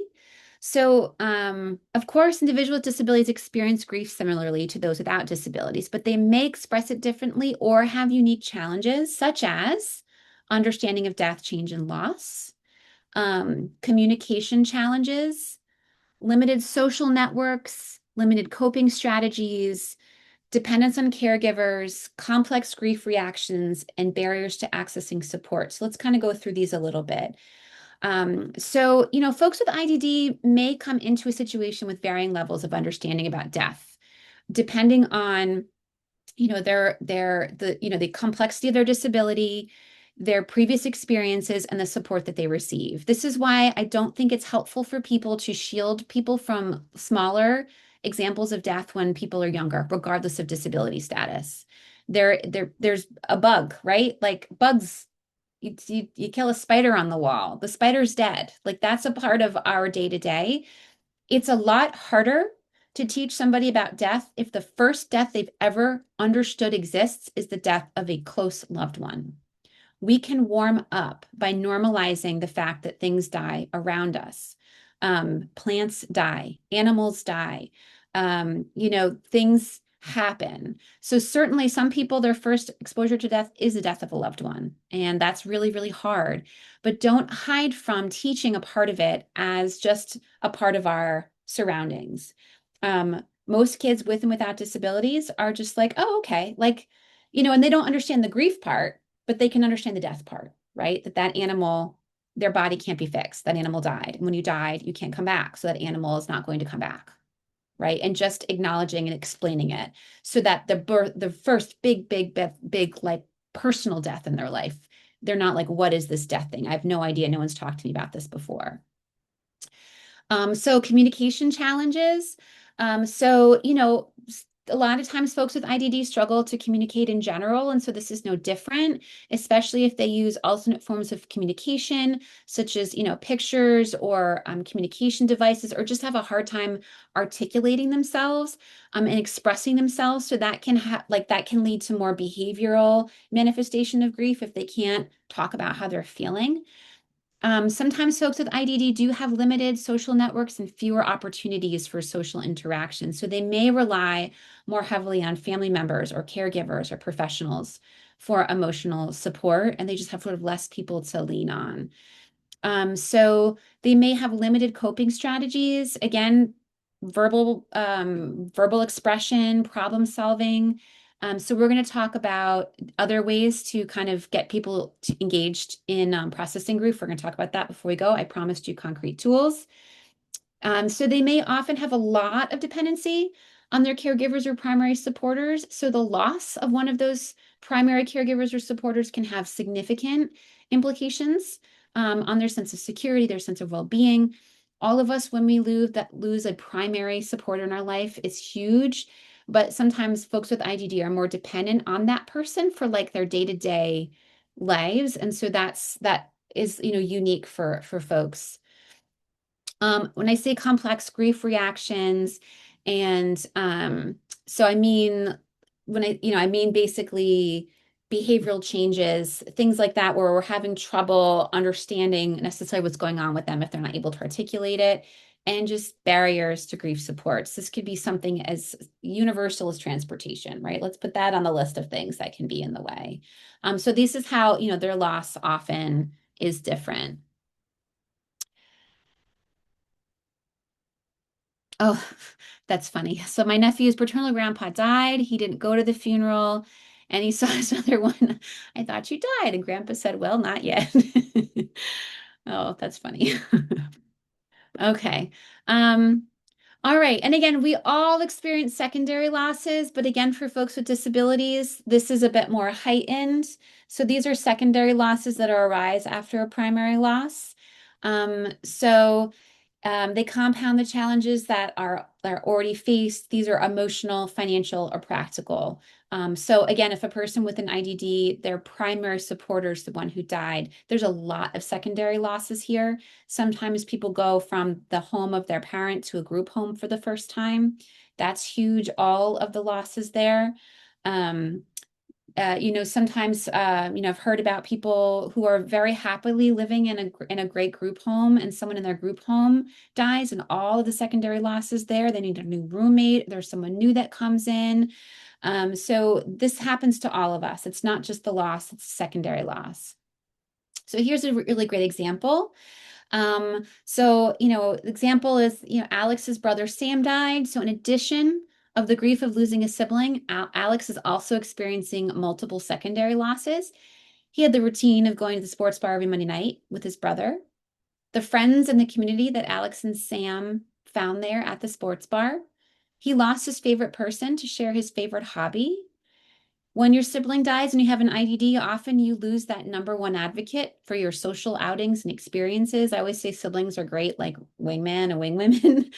So, of course, individuals with disabilities experience grief similarly to those without disabilities, but they may express it differently or have unique challenges, such as understanding of death, change, and loss, communication challenges, limited social networks, limited coping strategies, dependence on caregivers, complex grief reactions, and barriers to accessing support. So let's kind of go through these a little bit. Folks with IDD may come into a situation with varying levels of understanding about death, depending on the complexity of their disability, their previous experiences, and the support that they receive. This is why I don't think it's helpful for people to shield people from smaller examples of death when people are younger, regardless of disability status. There's a bug, right? Like bugs, you kill a spider on the wall, the spider's dead. Like that's a part of our day to day. It's a lot harder to teach somebody about death if the first death they've ever understood exists is the death of a close loved one. We can warm up by normalizing the fact that things die around us. Plants die, animals die, things happen. So certainly some people, their first exposure to death is the death of a loved one. And that's really, really hard. But don't hide from teaching a part of it as just a part of our surroundings. Most kids with and without disabilities are just like, oh, okay. And they don't understand the grief part, but they can understand the death part, right? That animal, their body can't be fixed. That animal died. And when you died, you can't come back. So that animal is not going to come back, right? And just acknowledging and explaining it so that the first big, like personal death in their life, they're not like, what is this death thing? I have no idea. No one's talked to me about this before. So communication challenges. A lot of times folks with IDD struggle to communicate in general, and so this is no different, especially if they use alternate forms of communication, such as, pictures or communication devices, or just have a hard time articulating themselves and expressing themselves. So that can lead to more behavioral manifestation of grief if they can't talk about how they're feeling. Sometimes folks with IDD do have limited social networks and fewer opportunities for social interaction. So they may rely more heavily on family members or caregivers or professionals for emotional support, and they just have sort of less people to lean on. So they may have limited coping strategies. Again, verbal expression, problem solving. So we're going to talk about other ways to kind of get people engaged in processing grief. We're going to talk about that before we go. I promised you concrete tools. So they may often have a lot of dependency on their caregivers or primary supporters. So the loss of one of those primary caregivers or supporters can have significant implications on their sense of security, their sense of well-being. All of us, when we lose a primary supporter in our life, is huge. But sometimes folks with IDD are more dependent on that person for like their day-to-day lives. And so that is, unique for folks. When I say complex grief reactions, and so I mean, I mean basically behavioral changes, things like that, where we're having trouble understanding necessarily what's going on with them if they're not able to articulate it, and just barriers to grief supports. This could be something as universal as transportation, right? Let's put that on the list of things that can be in the way. So this is how, their loss often is different. Oh, that's funny. So my nephew's paternal grandpa died. He didn't go to the funeral, and he saw his other one. I thought you died. And grandpa said, well, not yet. Oh, that's funny. Okay. All right. And again, we all experience secondary losses, but again, for folks with disabilities, this is a bit more heightened. So these are secondary losses that arise after a primary loss. So They compound the challenges that are already faced. These are emotional, financial, or practical. So again, if a person with an IDD, their primary supporter is the one who died, there's a lot of secondary losses here. Sometimes people go from the home of their parent to a group home for the first time. That's huge, all of the losses there. Sometimes, I've heard about people who are very happily living in a great group home, and someone in their group home dies, and all of the secondary losses there. They need a new roommate. There's someone new that comes in. So this happens to all of us. It's not just the loss, it's secondary loss. So here's a really great example. Example is, Alex's brother Sam died. So in addition of the grief of losing a sibling, Alex is also experiencing multiple secondary losses. He had the routine of going to the sports bar every Monday night with his brother. The friends and the community that Alex and Sam found there at the sports bar. He lost his favorite person to share his favorite hobby. When your sibling dies and you have an IDD, often you lose that number one advocate for your social outings and experiences. I always say siblings are great, like wingman and wingwomen.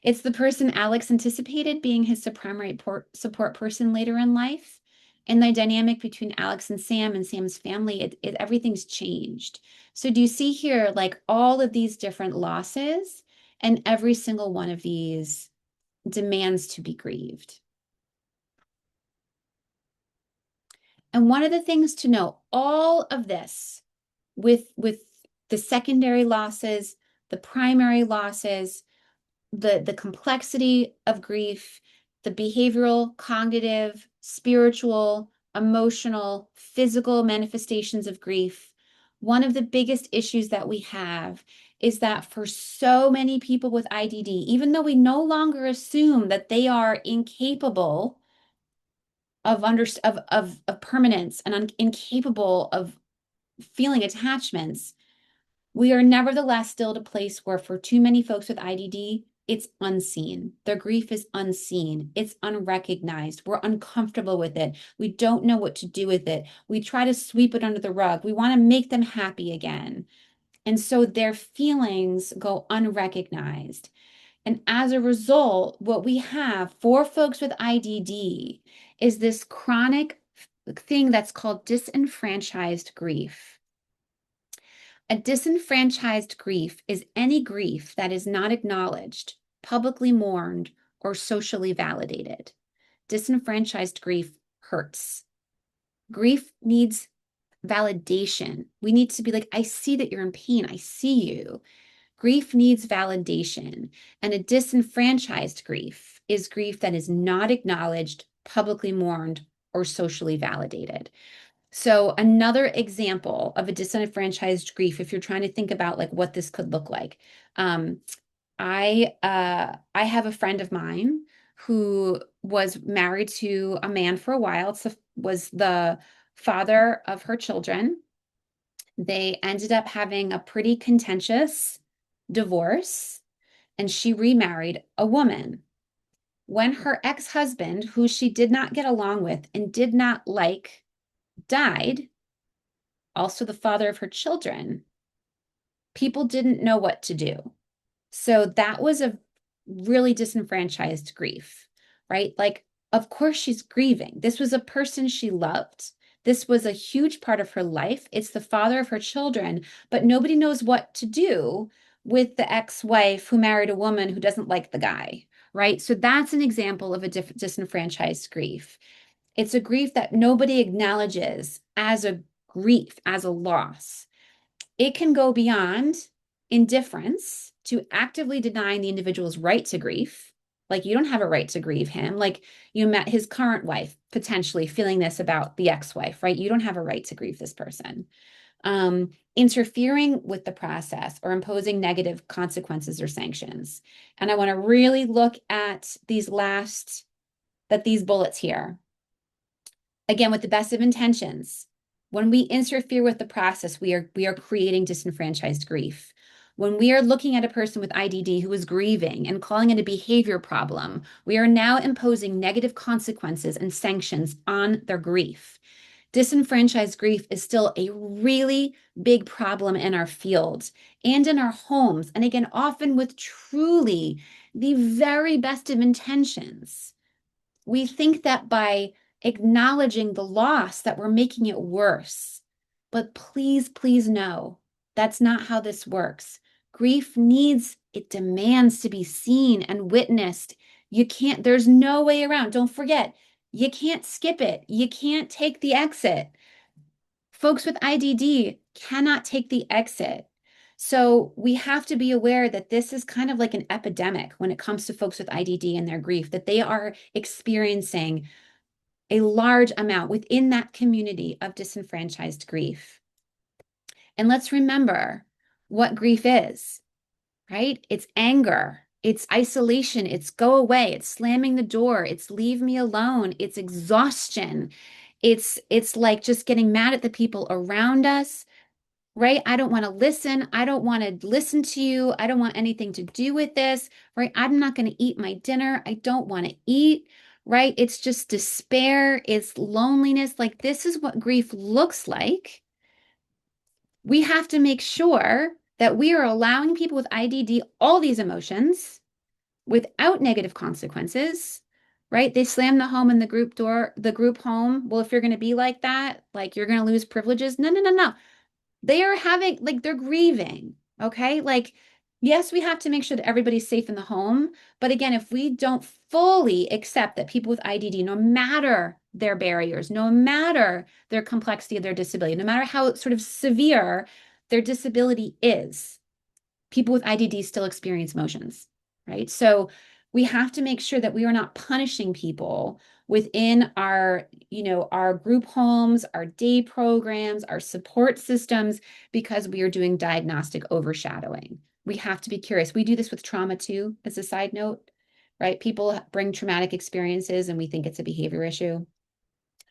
It's the person Alex anticipated being his primary support person later in life. And the dynamic between Alex and Sam's family, everything's changed. So do you see here, like all of these different losses, and every single one of these demands to be grieved? And one of the things to know, all of this with the secondary losses, the primary losses, the complexity of grief, the behavioral, cognitive, spiritual, emotional, physical manifestations of grief. One of the biggest issues that we have is that for so many people with IDD, even though we no longer assume that they are incapable of permanence and incapable of feeling attachments, we are nevertheless still at a place where for too many folks with IDD, it's unseen. Their grief is unseen. It's unrecognized. We're uncomfortable with it. We don't know what to do with it. We try to sweep it under the rug. We want to make them happy again. And so their feelings go unrecognized. And as a result, what we have for folks with IDD is this chronic thing that's called disenfranchised grief. A disenfranchised grief is any grief that is not acknowledged, publicly mourned, or socially validated. Disenfranchised grief hurts. Grief needs validation. We need to be like, I see that you're in pain. I see you. Grief needs validation, and a disenfranchised grief is grief that is not acknowledged, publicly mourned, or socially validated. So another example of a disenfranchised grief, if you're trying to think about like what this could look like, I have a friend of mine who was married to a man for a while. Was the father of her children. They ended up having a pretty contentious divorce, and she remarried a woman. When her ex-husband, who she did not get along with and did not like, died, also the father of her children, people didn't know what to do. So that was a really disenfranchised grief, right? Like, of course she's grieving. This was a person she loved. This was a huge part of her life. It's the father of her children, but nobody knows what to do with the ex-wife who married a woman who doesn't like the guy, right? So that's an example of a disenfranchised grief. It's a grief that nobody acknowledges as a grief, as a loss. It can go beyond indifference to actively denying the individual's right to grief. Like, you don't have a right to grieve him. Like, you met his current wife, potentially feeling this about the ex-wife, right? You don't have a right to grieve this person. Interfering with the process or imposing negative consequences or sanctions. And I want to really look at these bullets here. Again, with the best of intentions. When we interfere with the process, we are creating disenfranchised grief. When we are looking at a person with IDD who is grieving and calling it a behavior problem, we are now imposing negative consequences and sanctions on their grief. Disenfranchised grief is still a really big problem in our field and in our homes. And again, often with truly the very best of intentions. We think that by acknowledging the loss that we're making it worse. But please, please know that's not how this works. Grief needs, it demands to be seen and witnessed. You can't, there's no way around. Don't forget, you can't skip it. You can't take the exit. Folks with IDD cannot take the exit. So we have to be aware that this is kind of like an epidemic when it comes to folks with IDD and their grief, that they are experiencing a large amount within that community of disenfranchised grief. And let's remember what grief is, right? It's anger, it's isolation, it's go away, it's slamming the door, it's leave me alone, it's exhaustion. It's like just getting mad at the people around us, right? I don't want to listen. I don't want to listen to you. I don't want anything to do with this, right? I'm not going to eat my dinner. I don't want to eat, right? It's just despair. It's loneliness. Like this is what grief looks like. We have to make sure that we are allowing people with IDD all these emotions without negative consequences, right? They slam the home and the group door, the group home. Well, if you're going to be like that, like you're going to lose privileges. No, no, no, no. They are having, like, they're grieving. Okay. Like, yes, we have to make sure that everybody's safe in the home. But again, if we don't fully accept that people with IDD, no matter their barriers, no matter their complexity of their disability, no matter how sort of severe their disability is, people with IDD still experience emotions, right? So we have to make sure that we are not punishing people within our, our group homes, our day programs, our support systems, because we are doing diagnostic overshadowing. We have to be curious. We do this with trauma too, as a side note, right? People bring traumatic experiences and we think it's a behavior issue.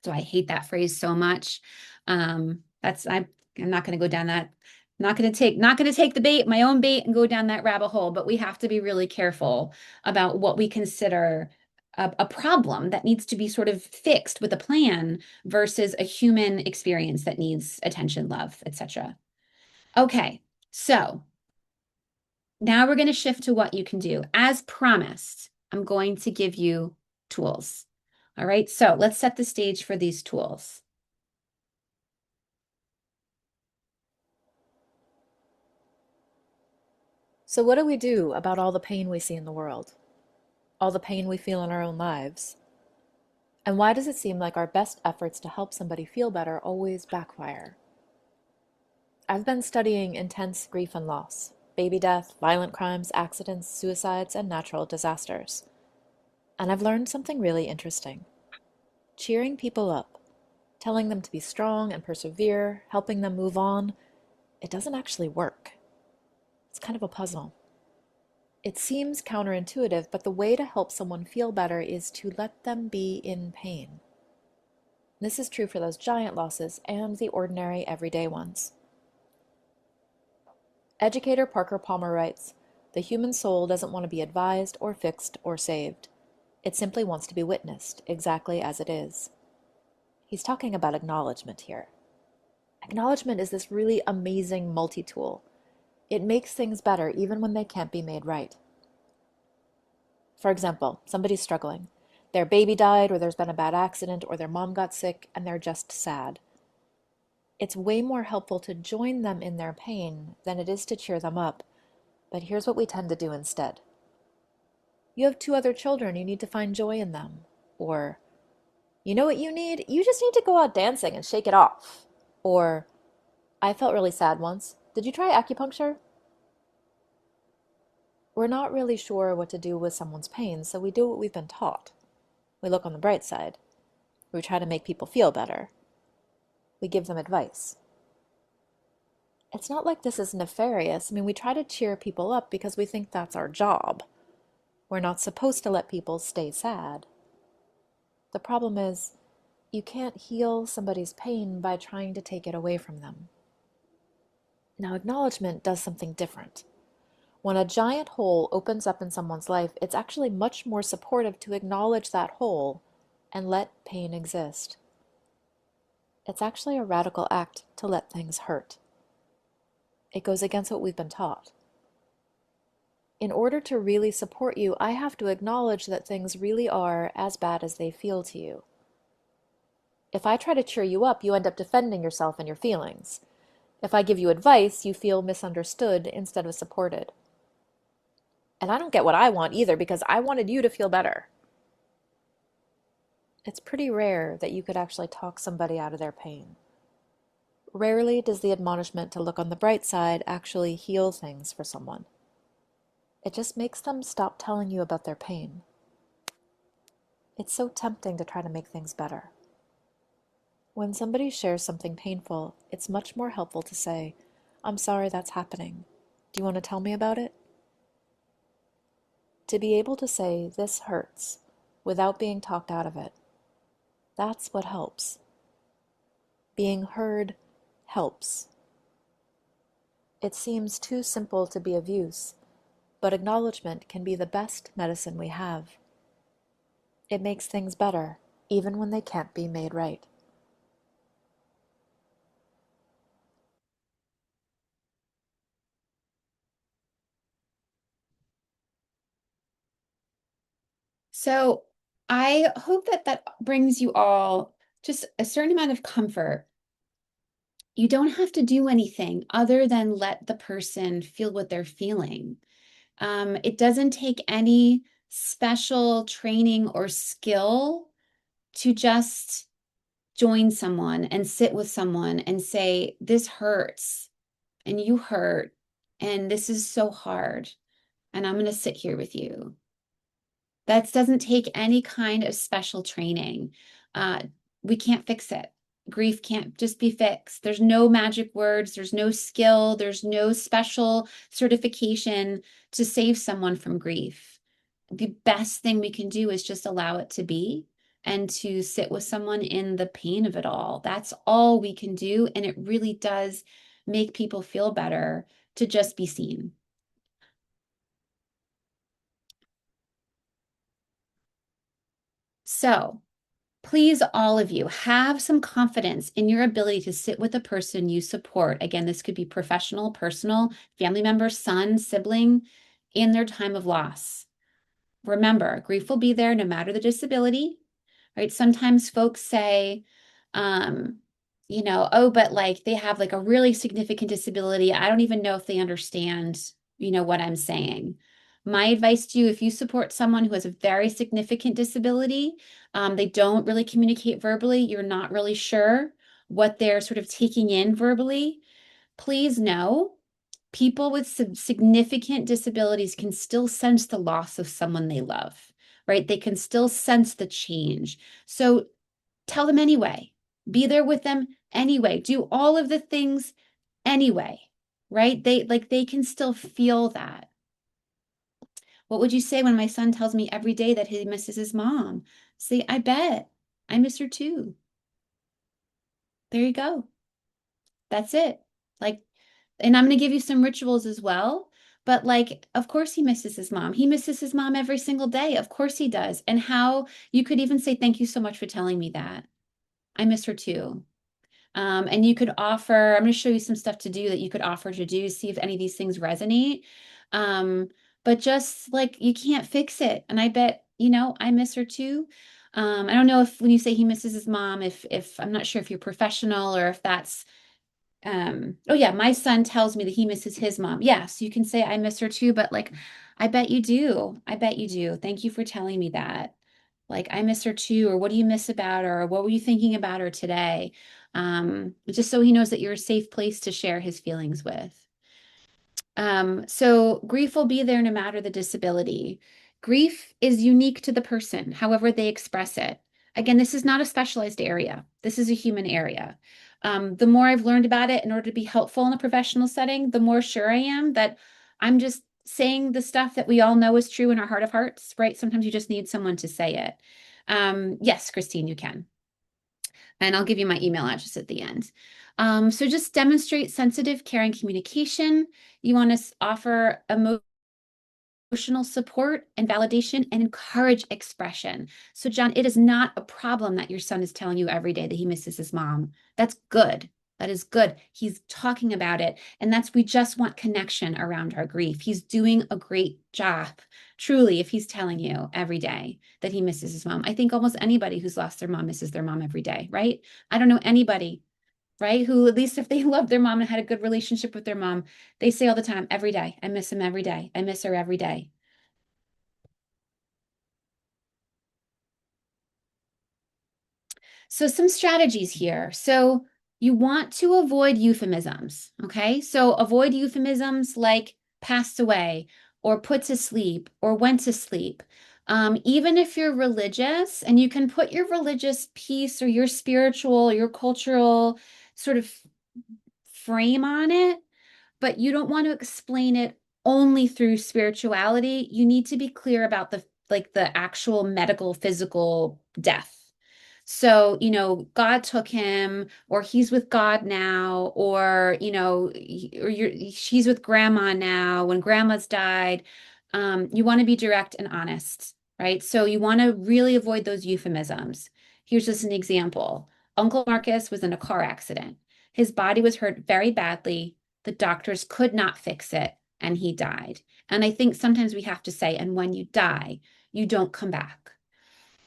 So I hate that phrase so much. I'm not going to go down that. Not going to take the bait, my own bait, and go down that rabbit hole. But we have to be really careful about what we consider a problem that needs to be sort of fixed with a plan versus a human experience that needs attention, love, etc. Okay, so now we're going to shift to what you can do. As promised, I'm going to give you tools. All right, so let's set the stage for these tools. So what do we do about all the pain we see in the world? All the pain we feel in our own lives? And why does it seem like our best efforts to help somebody feel better always backfire? I've been studying intense grief and loss, baby death, violent crimes, accidents, suicides, and natural disasters. And I've learned something really interesting. Cheering people up, telling them to be strong and persevere, helping them move on, it doesn't actually work. It's kind of a puzzle. It seems counterintuitive, but the way to help someone feel better is to let them be in pain. This is true for those giant losses and the ordinary, everyday ones. Educator Parker Palmer writes, "The human soul doesn't want to be advised or fixed or saved. It simply wants to be witnessed, exactly as it is." He's talking about acknowledgement here. Acknowledgement is this really amazing multi-tool. It makes things better even when they can't be made right. For example, somebody's struggling. Their baby died, or there's been a bad accident, or their mom got sick, and they're just sad. It's way more helpful to join them in their pain than it is to cheer them up. But here's what we tend to do instead. You have 2 other children, you need to find joy in them. Or, you know what you need? You just need to go out dancing and shake it off. Or, I felt really sad once. Did you try acupuncture? We're not really sure what to do with someone's pain, so we do what we've been taught. We look on the bright side. We try to make people feel better. We give them advice. It's not like this is nefarious. I mean, we try to cheer people up because we think that's our job. We're not supposed to let people stay sad. The problem is, you can't heal somebody's pain by trying to take it away from them. Now, acknowledgement does something different. When a giant hole opens up in someone's life, it's actually much more supportive to acknowledge that hole and let pain exist. It's actually a radical act to let things hurt. It goes against what we've been taught. In order to really support you, I have to acknowledge that things really are as bad as they feel to you. If I try to cheer you up, you end up defending yourself and your feelings. If I give you advice, you feel misunderstood instead of supported. And I don't get what I want either because I wanted you to feel better. It's pretty rare that you could actually talk somebody out of their pain. Rarely does the admonishment to look on the bright side actually heal things for someone. It just makes them stop telling you about their pain. It's so tempting to try to make things better. When somebody shares something painful, it's much more helpful to say, "I'm sorry that's happening. Do you want to tell me about it?" To be able to say, "This hurts," without being talked out of it, that's what helps. Being heard helps. It seems too simple to be of use, but acknowledgement can be the best medicine we have. It makes things better, even when they can't be made right. So I hope that that brings you all just a certain amount of comfort. You don't have to do anything other than let the person feel what they're feeling. It doesn't take any special training or skill to just join someone and sit with someone and say, "This hurts and you hurt and this is so hard and I'm going to sit here with you." That doesn't take any kind of special training. Uh, we can't fix it. Grief can't just be fixed. There's no magic words, there's no skill, there's no special certification to save someone from grief. The best thing we can do is just allow it to be and to sit with someone in the pain of it all. That's all we can do. And it really does make people feel better to just be seen. So, please, all of you, have some confidence in your ability to sit with a person you support. Again, this could be professional, personal, family member, son, sibling, in their time of loss. Remember, grief will be there no matter the disability, right? Sometimes folks say, um, oh, but like they have like a really significant disability. I don't even know if they understand, what I'm saying. My advice to you, if you support someone who has a very significant disability, they don't really communicate verbally, you're not really sure what they're sort of taking in verbally, please know people with significant disabilities can still sense the loss of someone they love, right? They can still sense the change. So tell them anyway, be there with them anyway, do all of the things anyway, right? They can still feel that. What would you say when my son tells me every day that he misses his mom? Say, "I bet I miss her too." There you go. That's it. Like, and I'm going to give you some rituals as well. But like, of course he misses his mom. He misses his mom every single day. Of course he does. And how you could even say, "Thank you so much for telling me that. I miss her too." And you could offer, I'm going to show you some stuff to do that you could offer to do, see if any of these things resonate. Um, but just like you can't fix it. And I bet, I miss her too. I don't know if when you say he misses his mom, if I'm not sure if you're professional or if that's oh yeah, my son tells me that he misses his mom. Yes, you can say I miss her too, but like I bet you do. I bet you do. Thank you for telling me that. Like I miss her too, or what do you miss about her? Or what were you thinking about her today? Just so he knows that you're a safe place to share his feelings with. So grief will be there no matter the disability. Grief is unique to the person, however they express it. Again, this is not a specialized area. This is a human area. The more I've learned about it in order to be helpful in a professional setting, the more sure I am that I'm just saying the stuff that we all know is true in our heart of hearts, right? Sometimes you just need someone to say it. Yes, Christine, you can. And I'll give you my email address at the end. So just demonstrate sensitive, caring communication. You want to offer emotional emotional support and validation and encourage expression. So, John, it is not a problem that your son is telling you every day that he misses his mom. That's good. That is good. He's talking about it. And we just want connection around our grief. He's doing a great job, truly, if he's telling you every day that he misses his mom. I think almost anybody who's lost their mom misses their mom every day, right? I don't know anybody, right, who, at least if they loved their mom and had a good relationship with their mom, they say all the time, every day, I miss him every day. I miss her every day. So some strategies here. So you want to avoid euphemisms, okay? So avoid euphemisms like passed away or put to sleep or went to sleep. Even if you're religious, and you can put your religious piece or your spiritual, your cultural sort of frame on it, but you don't want to explain it only through spirituality. You need to be clear about the actual medical, physical death. So, God took him, or he's with God now, or, she's with grandma now when grandma's died. You want to be direct and honest, right? So you want to really avoid those euphemisms. Here's just an example. Uncle Marcus was in a car accident. His body was hurt very badly. The doctors could not fix it, and he died. And I think sometimes we have to say, and when you die, you don't come back.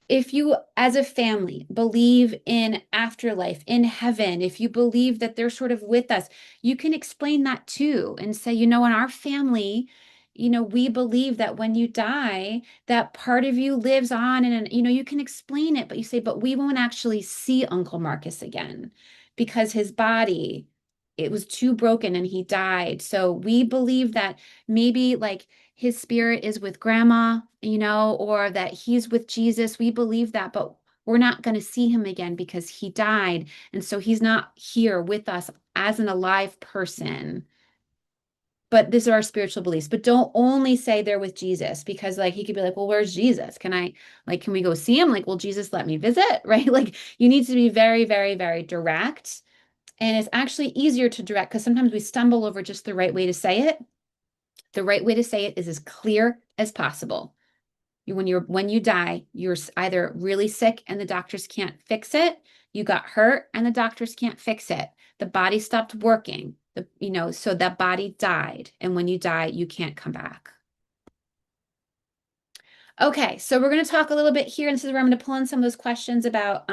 If you, as a family, believe in afterlife, in heaven, if you believe that they're sort of with us, you can explain that too and say, in our family, we believe that when you die, that part of you lives on, and, you can explain it, but you say, but we won't actually see Uncle Marcus again because his body, it was too broken and he died. So we believe that maybe like his spirit is with grandma, or that he's with Jesus. We believe that, but we're not going to see him again because he died. And so he's not here with us as an alive person. But these are our spiritual beliefs. But don't only say they're with Jesus, because he could be like, well, where's Jesus? Can we go see him? Will Jesus let me visit? Right? You need to be very, very, very direct. And it's actually easier to direct because sometimes we stumble over just the right way to say it. The right way to say it is as clear as possible. When you die, you're either really sick and the doctors can't fix it. You got hurt and the doctors can't fix it. The body stopped working. So that body died. And when you die, you can't come back. Okay, so we're going to talk a little bit here, and this is where I'm going to pull in some of those questions about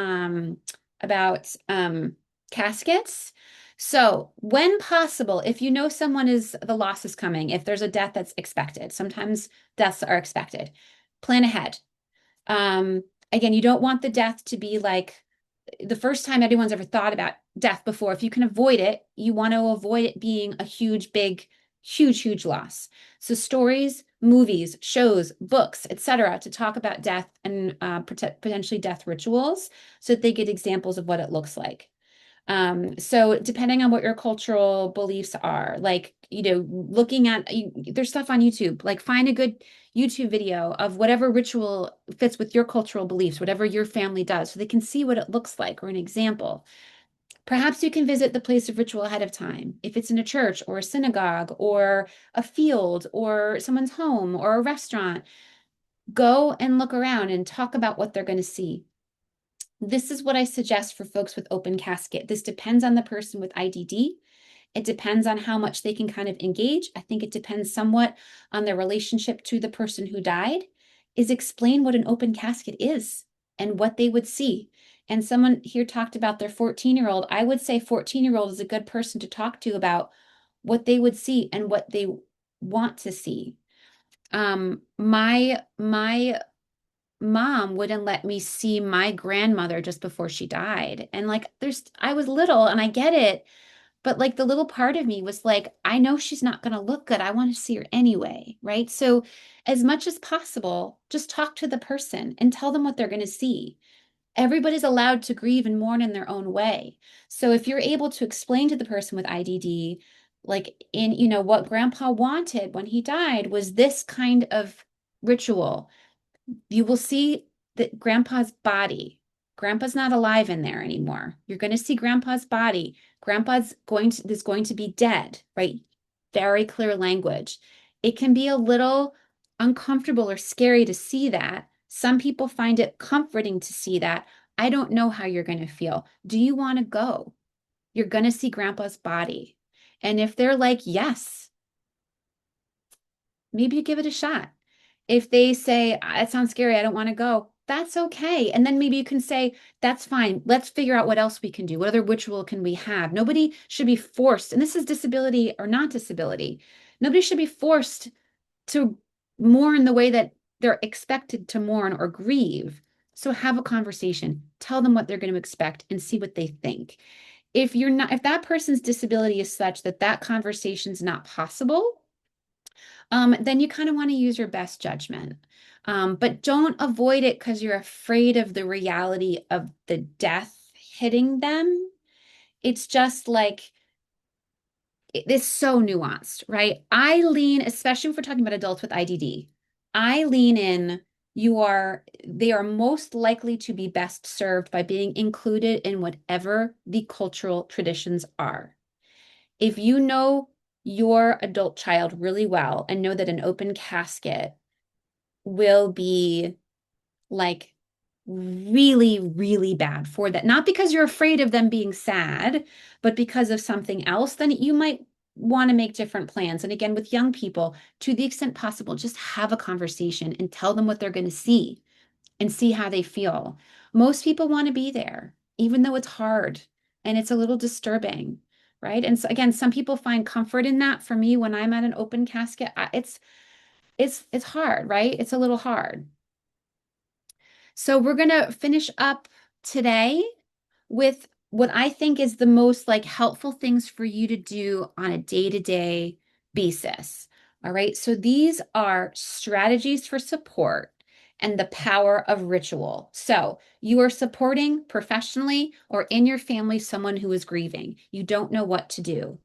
caskets. So when possible, if someone the loss is coming, if there's a death that's expected, sometimes deaths are expected, plan ahead. Again, you don't want the death to be like the first time anyone's ever thought about death before. If you can avoid it, you want to avoid it being a huge, big, huge loss. So stories, movies, shows, books, etc., to talk about death and potentially death rituals, so that they get examples of what it looks like. So depending on what your cultural beliefs are, looking at, there's stuff on YouTube, find a good YouTube video of whatever ritual fits with your cultural beliefs, whatever your family does, so they can see what it looks like, or an example. Perhaps you can visit the place of ritual ahead of time. If it's in a church or a synagogue or a field or someone's home or a restaurant, go and look around and talk about what they're going to see. This is what I suggest for folks with open casket. This depends on the person with IDD. It depends on how much they can kind of engage. I think it depends somewhat on their relationship to the person who died, is explain what an open casket is and what they would see. And someone here talked about their 14-year-old. I would say 14-year-old is a good person to talk to about what they would see and what they want to see. My mom wouldn't let me see my grandmother just before she died. And I was little and I get it, but the little part of me was like, I know she's not going to look good. I want to see her anyway, right? So as much as possible, just talk to the person and tell them what they're going to see. Everybody's allowed to grieve and mourn in their own way. So if you're able to explain to the person with IDD, what grandpa wanted when he died was this kind of ritual, you will see that grandpa's body. Grandpa's not alive in there anymore. You're going to see grandpa's body. Grandpa's going to be dead, right? Very clear language. It can be a little uncomfortable or scary to see that. Some people find it comforting to see that. I don't know how you're going to feel. Do you want to go? You're going to see grandpa's body. And if they're like, yes, maybe you give it a shot. If they say, it sounds scary, I don't want to go, that's okay. And then maybe you can say, that's fine. Let's figure out what else we can do. What other ritual can we have? Nobody should be forced, and this is disability or not disability. Nobody should be forced to mourn the way that they're expected to mourn or grieve. So have a conversation, tell them what they're going to expect and see what they think. If that person's disability is such that that conversation's not possible, then you kind of want to use your best judgment. But don't avoid it because you're afraid of the reality of the death hitting them. It's just like, it's so nuanced, right? I lean, especially if we're talking about adults with IDD, I lean in, they are most likely to be best served by being included in whatever the cultural traditions are. If you know your adult child really well and know that an open casket will be like really, really bad for that, not because you're afraid of them being sad, but because of something else, then you might want to make different plans. And again, with young people, to the extent possible, just have a conversation and tell them what they're going to see and see how they feel. Most people want to be there, even though it's hard and it's a little disturbing, right? And so again, some people find comfort in that. For me, when I'm at an open casket, it's hard, right? It's a little hard. So we're going to finish up today with what I think is the most like helpful things for you to do on a day-to-day basis. All right. So these are strategies for support and the power of ritual. So you are supporting professionally or in your family someone who is grieving. You don't know what to do.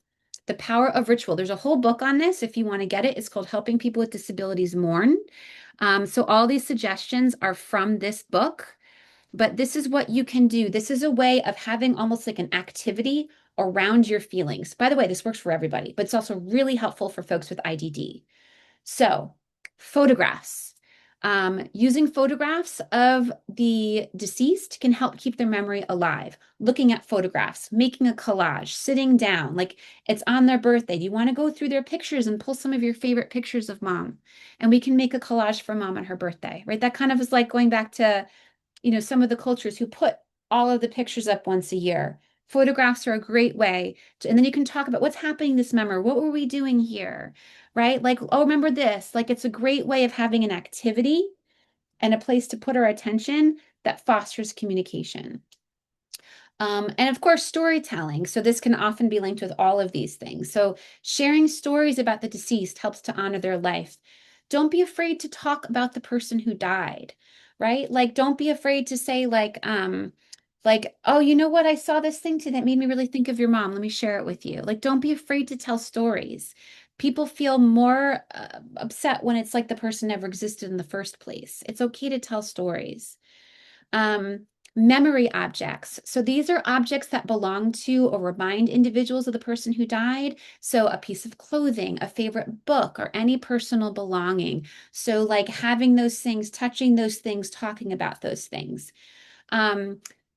The power of ritual. There's a whole book on this if you want to get it. It's called Helping People with Disabilities Mourn. So all these suggestions are from this book, but this is what you can do. This is a way of having almost like an activity around your feelings. By the way, this works for everybody, but it's also really helpful for folks with IDD. So photographs. Using photographs of the deceased can help keep their memory alive. Looking at photographs, making a collage, sitting down, like it's on their birthday. Do you want to go through their pictures and pull some of your favorite pictures of mom? And we can make a collage for mom on her birthday, right? That kind of is like going back to, some of the cultures who put all of the pictures up once a year. Photographs are a great way to, and then you can talk about what's happening this summer. What were we doing here? Right? Like, oh, remember this? Like, it's a great way of having an activity and a place to put our attention that fosters communication. And of course, storytelling. So this can often be linked with all of these things. So sharing stories about the deceased helps to honor their life. Don't be afraid to talk about the person who died, right? Like, don't be afraid to say oh, you know what? I saw this thing today that made me really think of your mom. Let me share it with you. Like, don't be afraid to tell stories. People feel more upset when it's like the person never existed in the first place. It's okay to tell stories. Memory objects. So these are objects that belong to or remind individuals of the person who died. So a piece of clothing, a favorite book, or any personal belonging. So like having those things, touching those things, talking about those things.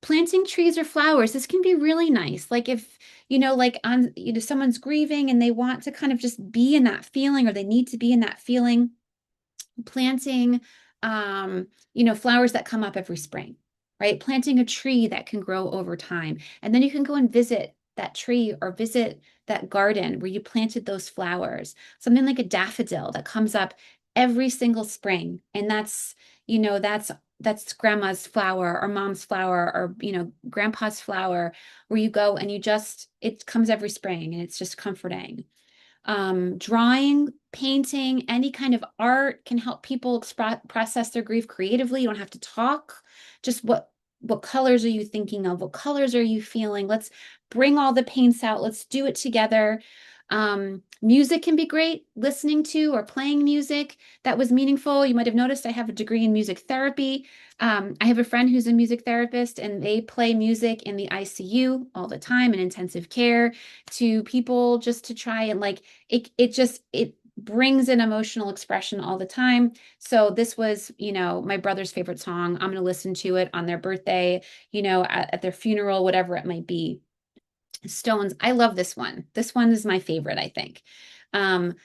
Planting trees or flowers. This can be really nice. Like if, someone's grieving and they want to kind of just be in that feeling, or they need to be in that feeling, planting, flowers that come up every spring, right? Planting a tree that can grow over time. And then you can go and visit that tree or visit that garden where you planted those flowers, something like a daffodil that comes up every single spring. And that's grandma's flower or mom's flower or, grandpa's flower, where you go and it comes every spring and it's just comforting. Drawing, painting, any kind of art can help people process their grief creatively. You don't have to talk. Just what colors are you thinking of? What colors are you feeling? Let's bring all the paints out. Let's do it together. Music can be great, listening to or playing music that was meaningful. You might have noticed I have a degree in music therapy. I have a friend who's a music therapist, and they play music in the ICU all the time in intensive care to people just to try and it brings in emotional expression all the time. So this was, my brother's favorite song. I'm going to listen to it on their birthday, at their funeral, whatever it might be. Stones. I love this one. This one is my favorite, I think.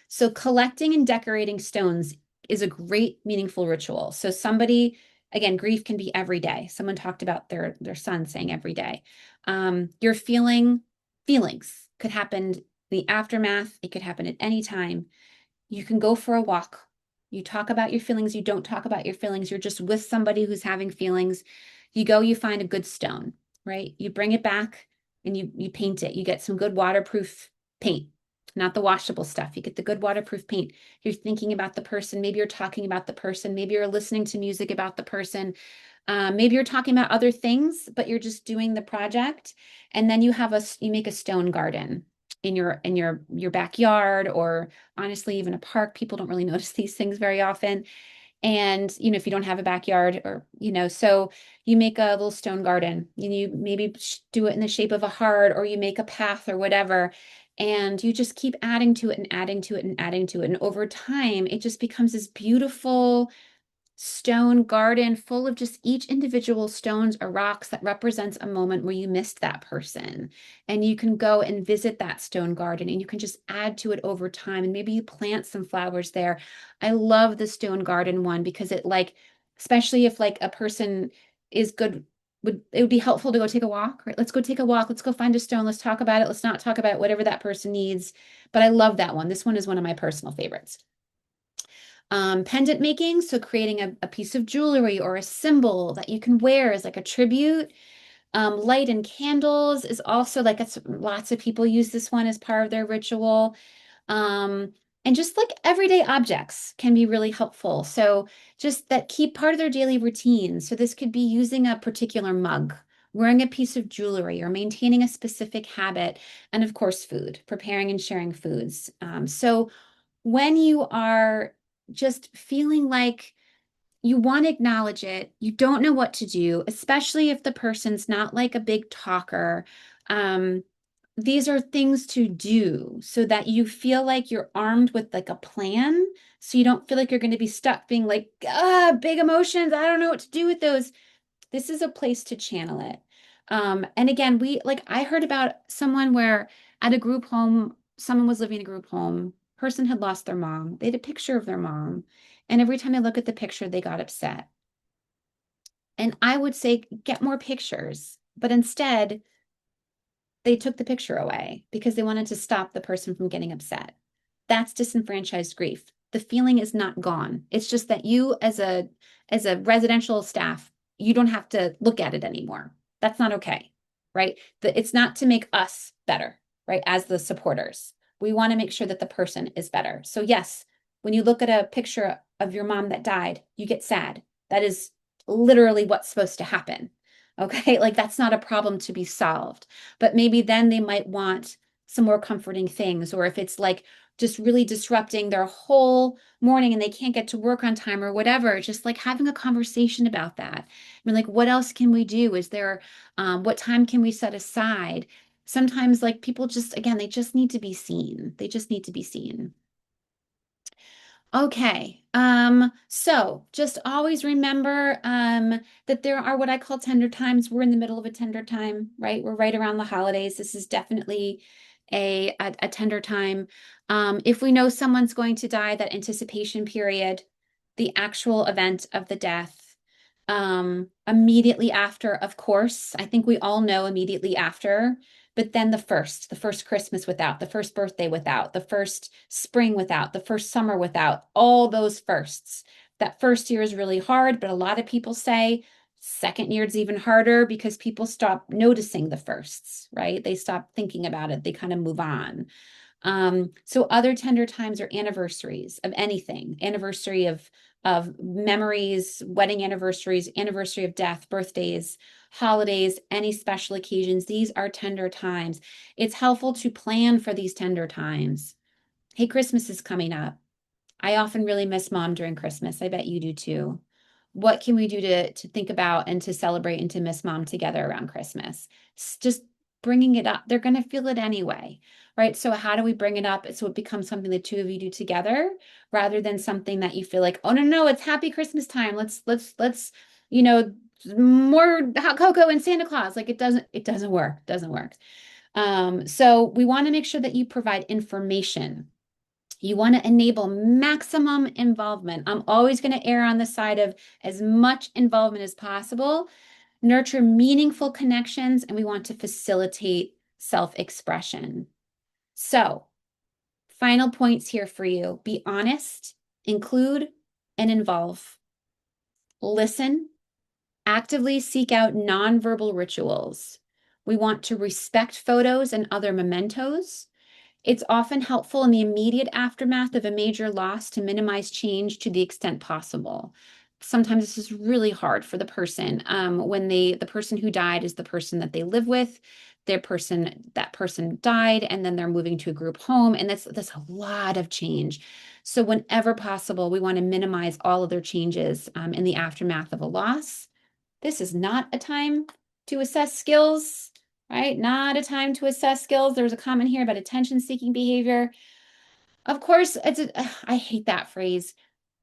So collecting and decorating stones is a great, meaningful ritual. So somebody, again, grief can be every day. Someone talked about their son saying every day. You're feeling feelings could happen in the aftermath. It could happen at any time. You can go for a walk. You talk about your feelings. You don't talk about your feelings. You're just with somebody who's having feelings. You go, you find a good stone, right? You bring it back and you paint it. You get some good waterproof paint, not the washable stuff. You get the good waterproof paint. You're thinking about the person. Maybe you're talking about the person. Maybe you're listening to music about the person. Maybe you're talking about other things, but you're just doing the project. And then you make a stone garden in your backyard, or honestly, even a park. People don't really notice these things very often. And, if you don't have a backyard or, so you make a little stone garden, you maybe do it in the shape of a heart, or you make a path or whatever. And you just keep adding to it and adding to it and adding to it. And over time, it just becomes this beautiful stone garden full of just each individual stones or rocks that represents a moment where you missed that person. And you can go and visit that stone garden and you can just add to it over time. And maybe you plant some flowers there. I love the stone garden one because especially if like a person is good, it would be helpful to go take a walk, right? Let's go take a walk. Let's go find a stone. Let's talk about it. Let's not talk about whatever that person needs. But I love that one. This one is one of my personal favorites. Pendant making, so creating a piece of jewelry or a symbol that you can wear as like a tribute. Light and candles is also like lots of people use this one as part of their ritual. Um, and just like everyday objects can be really helpful. So just that keep part of their daily routine. So this could be using a particular mug, wearing a piece of jewelry, or maintaining a specific habit. And of course, food, preparing and sharing foods. So when you are just feeling like you want to acknowledge it, you don't know what to do, especially if the person's not like a big talker. Um, these are things to do so that you feel like you're armed with like a plan. So you don't feel like you're going to be stuck being like, big emotions. I don't know what to do with those. This is a place to channel it. And again, I heard about someone where at a group home, someone was living in a group home, person had lost their mom. They had a picture of their mom. And every time they look at the picture, they got upset. And I would say, get more pictures. But instead, they took the picture away because they wanted to stop the person from getting upset. That's disenfranchised grief. The feeling is not gone. It's just that you as a residential staff, you don't have to look at it anymore. That's not okay, right? It's not to make us better, right? As the supporters, we want to make sure that the person is better. So yes, when you look at a picture of your mom that died, you get sad. That is literally what's supposed to happen. Okay, like that's not a problem to be solved. But maybe then they might want some more comforting things, or if it's like just really disrupting their whole morning and they can't get to work on time or whatever, just like having a conversation about that. I mean, like, what else can we do? What time can we set aside? Sometimes, like, people just, again, they just need to be seen. They just need to be seen. Okay. So just always remember that there are what I call tender times. We're in the middle of a tender time, right? We're right around the holidays. This is definitely a tender time. If we know someone's going to die, that anticipation period, the actual event of the death, immediately after, of course, I think we all know immediately after, but then the first Christmas without, the first birthday without, the first spring without, the first summer without, all those firsts. That first year is really hard, but a lot of people say second year is even harder because people stop noticing the firsts, right? They stop thinking about it. They kind of move on. So other tender times are anniversaries of anything, anniversary of memories, wedding anniversaries, anniversary of death, birthdays, holidays, any special occasions. These are tender times. It's helpful to plan for these tender times. Hey, Christmas is coming up. I often really miss mom during Christmas. I bet you do too. What can we do to think about and to celebrate and to miss mom together around Christmas? Just bringing it up. They're going to feel it anyway, right? So how do we bring it up so it becomes something the two of you do together rather than something that you feel like, oh, no, it's happy Christmas time. Let's, you know, more hot cocoa and Santa Claus. Like it doesn't work. Doesn't work. So we want to make sure that you provide information. You want to enable maximum involvement. I'm always going to err on the side of as much involvement as possible, nurture meaningful connections, and we want to facilitate self-expression. So, final points here for you. Be honest, include, and involve. Listen, actively seek out nonverbal rituals. We want to respect photos and other mementos. It's often helpful in the immediate aftermath of a major loss to minimize change to the extent possible. Sometimes this is really hard for the person when the person who died is the person that they live with, that person died, and then they're moving to a group home, and that's a lot of change. So whenever possible, we want to minimize all of their changes in the aftermath of a loss. This is not a time to assess skills, right? Not a time to assess skills. There was a comment here about attention-seeking behavior. Of course, I hate that phrase.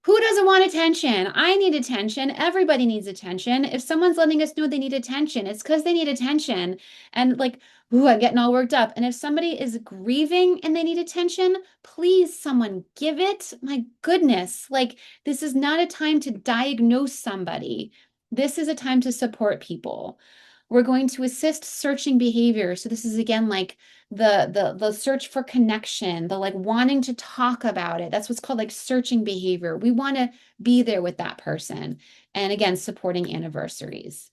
Who doesn't want attention? I need attention. Everybody needs attention. If someone's letting us know they need attention, it's because they need attention. And like, ooh, I'm getting all worked up. And if somebody is grieving and they need attention, please, someone give it. My goodness, like, this is not a time to diagnose somebody. This is a time to support people. We're going to assist searching behavior. So this is again like the search for connection, the like wanting to talk about it. That's what's called like searching behavior. We want to be there with that person. And again, supporting anniversaries.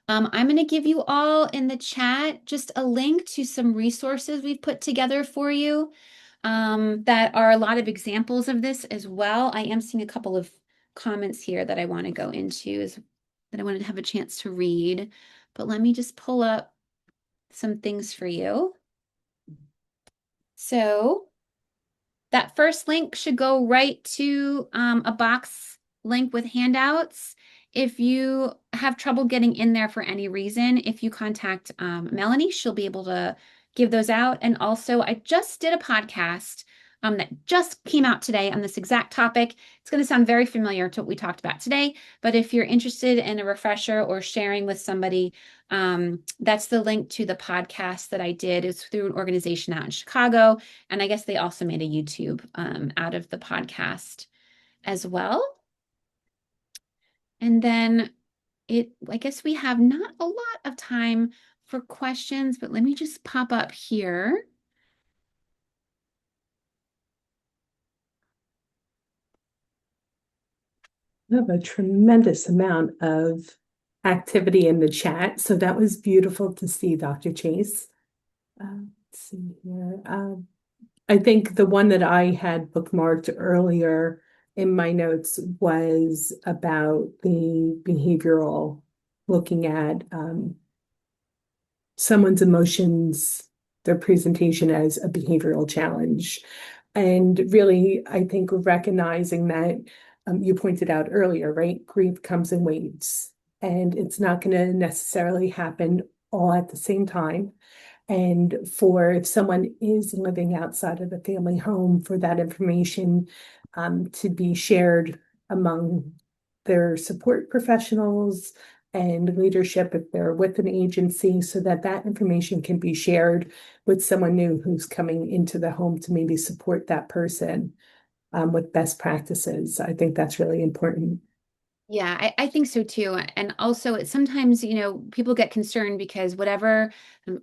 I'm going to give you all in the chat just a link to some resources we've put together for you that are a lot of examples of this as well. I am seeing a couple of comments here that I want to go into that I wanted to have a chance to read, but let me just pull up some things for you. So that first link should go right to a box link with handouts. If you have trouble getting in there for any reason, if you contact Melanie, she'll be able to give those out. And also, I just did a podcast that just came out today on this exact topic. It's going to sound very familiar to what we talked about today, but if you're interested in a refresher or sharing with somebody, that's the link to the podcast that I did. It's through an organization out in Chicago, and I guess they also made a YouTube out of the podcast as well. And then I guess we have not a lot of time for questions, but let me just pop up here. We have a tremendous amount of activity in the chat, so that was beautiful to see, Dr. Chase. Let's see here. I think the one that I had bookmarked earlier in my notes was about the behavioral, looking at someone's emotions, their presentation as a behavioral challenge. And really, I think recognizing that you pointed out earlier, right? Grief comes in waves, and it's not going to necessarily happen all at the same time. And for if someone is living outside of the family home, for that information to be shared among their support professionals and leadership if they're with an agency, so that that information can be shared with someone new who's coming into the home to maybe support that person with best practices. I think that's really important. Yeah, I think so too. And also, sometimes, people get concerned because whatever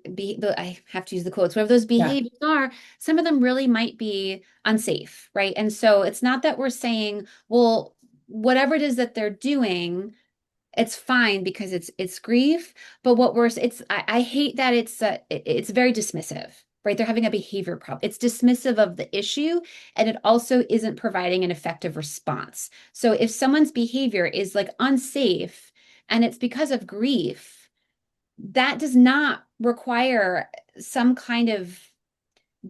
I have to use the quotes, whatever those Yeah. behaviors are, some of them really might be unsafe, right? And so it's not that we're saying, well, whatever it is that they're doing, it's fine because it's grief. But what worse, I hate that it's very dismissive, right? They're having a behavior problem. It's dismissive of the issue, and it also isn't providing an effective response. So if someone's behavior is like unsafe and it's because of grief, that does not require some kind of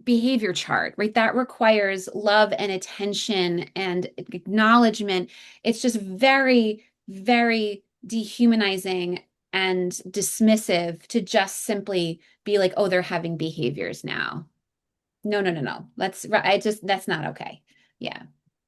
behavior chart, right? That requires love and attention and acknowledgement. It's just very, very dehumanizing and dismissive to just simply be like, oh, they're having behaviors now. No, no, no, no. That's not okay. Yeah.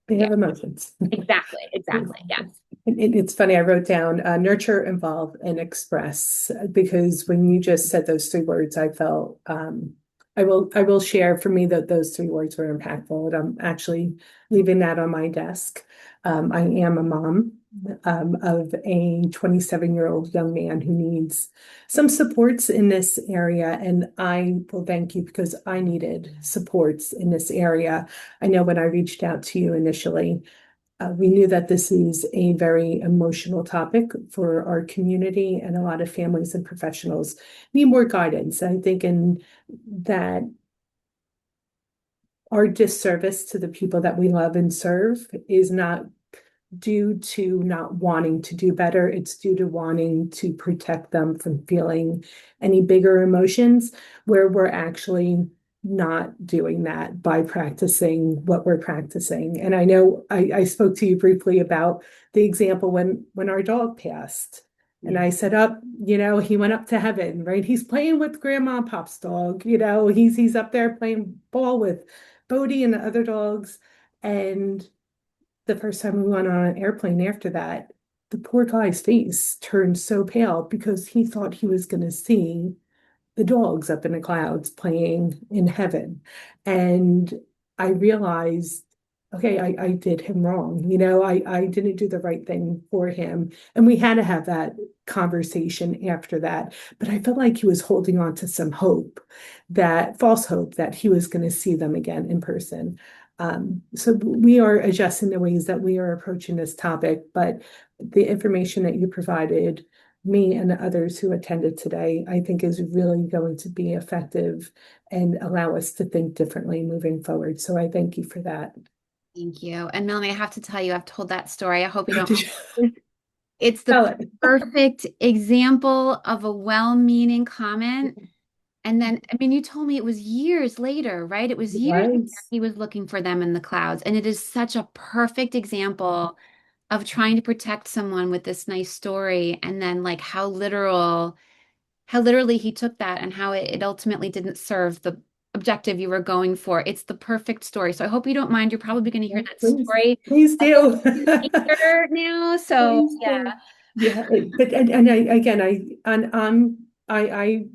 They Yeah. have emotions. Exactly. Exactly. Yeah. It's funny, I wrote down nurture, involve, and express because when you just said those three words, I felt I will share for me that those three words were impactful. And I'm actually leaving that on my desk. I am a mom of a 27-year-old young man who needs some supports in this area. And I will thank you because I needed supports in this area. I know when I reached out to you initially, we knew that this is a very emotional topic for our community, and a lot of families and professionals need more guidance. I think in that our disservice to the people that we love and serve is not due to not wanting to do better. It's due to wanting to protect them from feeling any bigger emotions, where we're actually not doing that by practicing what we're practicing. And I know I spoke to you briefly about the example when our dog passed. And I said, up, he went up to heaven, right? He's playing with Grandma and Pop's dog, he's up there playing ball with Bodie and the other dogs. And the first time we went on an airplane after that, the poor guy's face turned so pale because he thought he was going to see the dogs up in the clouds playing in heaven. And I realized, okay, I did him wrong. I didn't do the right thing for him. And we had to have that conversation after that. But I felt like he was holding on to some hope, that false hope that he was going to see them again in person. So we are adjusting the ways that we are approaching this topic, but the information that you provided me and the others who attended today, I think is really going to be effective and allow us to think differently moving forward. So I thank you for that. Thank you. And Melanie, I have to tell you, I've told that story. I hope you don't. Did you It's tell the it? perfect example of a well-meaning comment. And then, I mean, you told me it was years later, right? It was It years later was. he was looking for them in the clouds. And it is such a perfect example of trying to protect someone with this nice story. And then like how literally he took that and how it ultimately didn't serve the objective you were going for. It's the perfect story. So I hope you don't mind. You're probably going to hear that Please, story please a do. little later now. So Please yeah. do. Yeah, but and I again I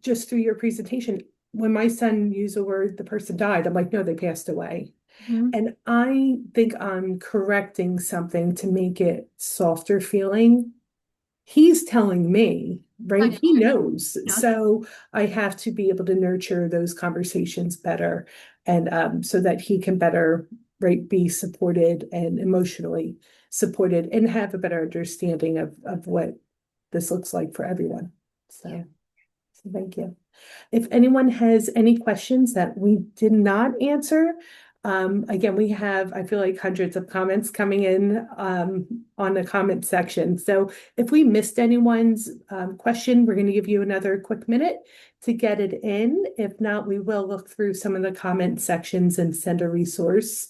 just through your presentation, when my son used the word the person died, I'm like, no, they passed away. Mhm. And I think I'm correcting something to make it softer feeling. He's telling me, right? He knows. No, So I have to be able to nurture those conversations better, and so that he can better, right, be supported and emotionally supported and have a better understanding of what this looks like for everyone. yeah. So thank you. If anyone has any questions that we did not answer, again, we have, I feel like, hundreds of comments coming in on the comment section. So if we missed anyone's question, we're going to give you another quick minute to get it in. If not, we will look through some of the comment sections and send a resource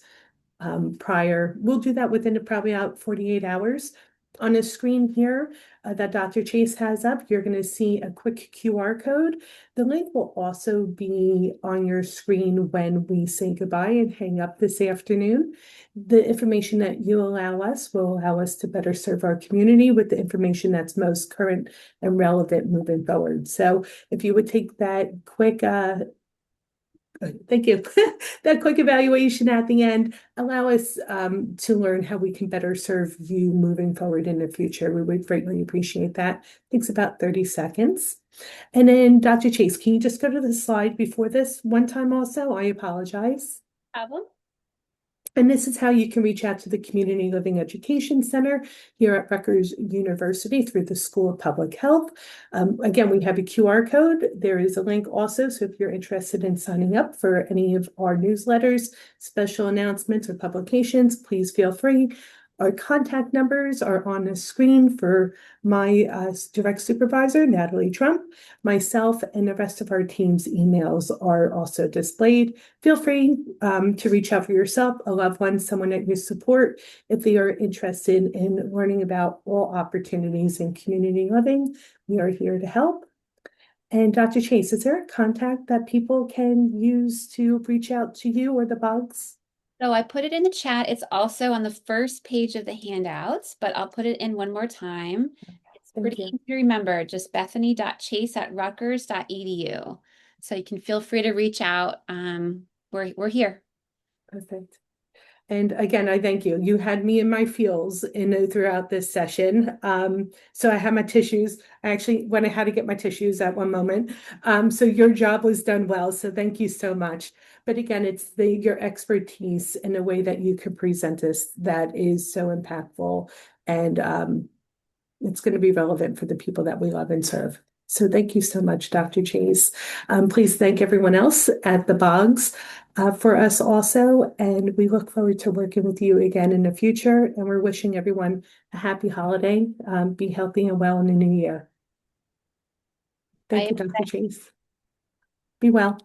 prior. We'll do that within probably about 48 hours. On the screen here that Dr. Chase has up, you're going to see a quick QR code. The link will also be on your screen when we say goodbye and hang up this afternoon. The information that you allow us will allow us to better serve our community with the information that's most current and relevant moving forward. So if you would take that quick thank you. That quick evaluation at the end allow us to learn how we can better serve you moving forward in the future. We would greatly appreciate that. Takes about 30 seconds. And then Dr. Chase, can you just go to the slide before this one time also? I apologize. Problem? And this is how you can reach out to the Community Living Education Center here at Rutgers University through the School of Public Health. Again, we have a QR code. There is a link also, so if you're interested in signing up for any of our newsletters, special announcements, or publications, please feel free. Our contact numbers are on the screen for my direct supervisor, Natalie Trump, myself, and the rest of our team's emails are also displayed. Feel free to reach out for yourself, a loved one, someone that you support, if they are interested in learning about all opportunities in community living. We are here to help. And Dr. Chase, is there a contact that people can use to reach out to you or the bugs? So I put it in the chat. It's also on the first page of the handouts, but I'll put it in one more time. It's Thank pretty you. easy to remember, just bethany.chase@rutgers.edu. So you can feel free to reach out. We're here. Perfect. And again, I thank you. You had me in my feels throughout this session. So I have my tissues. I actually went ahead to get my tissues at one moment. So your job was done well. So thank you so much. But again, it's your expertise and the way that you could present this that is so impactful, and it's going to be relevant for the people that we love and serve. So thank you so much, Dr. Chase. Please thank everyone else at the Boggs for us also. And we look forward to working with you again in the future. And we're wishing everyone a happy holiday. Be healthy and well in the new year. Thank you, Dr. Chase. Be well.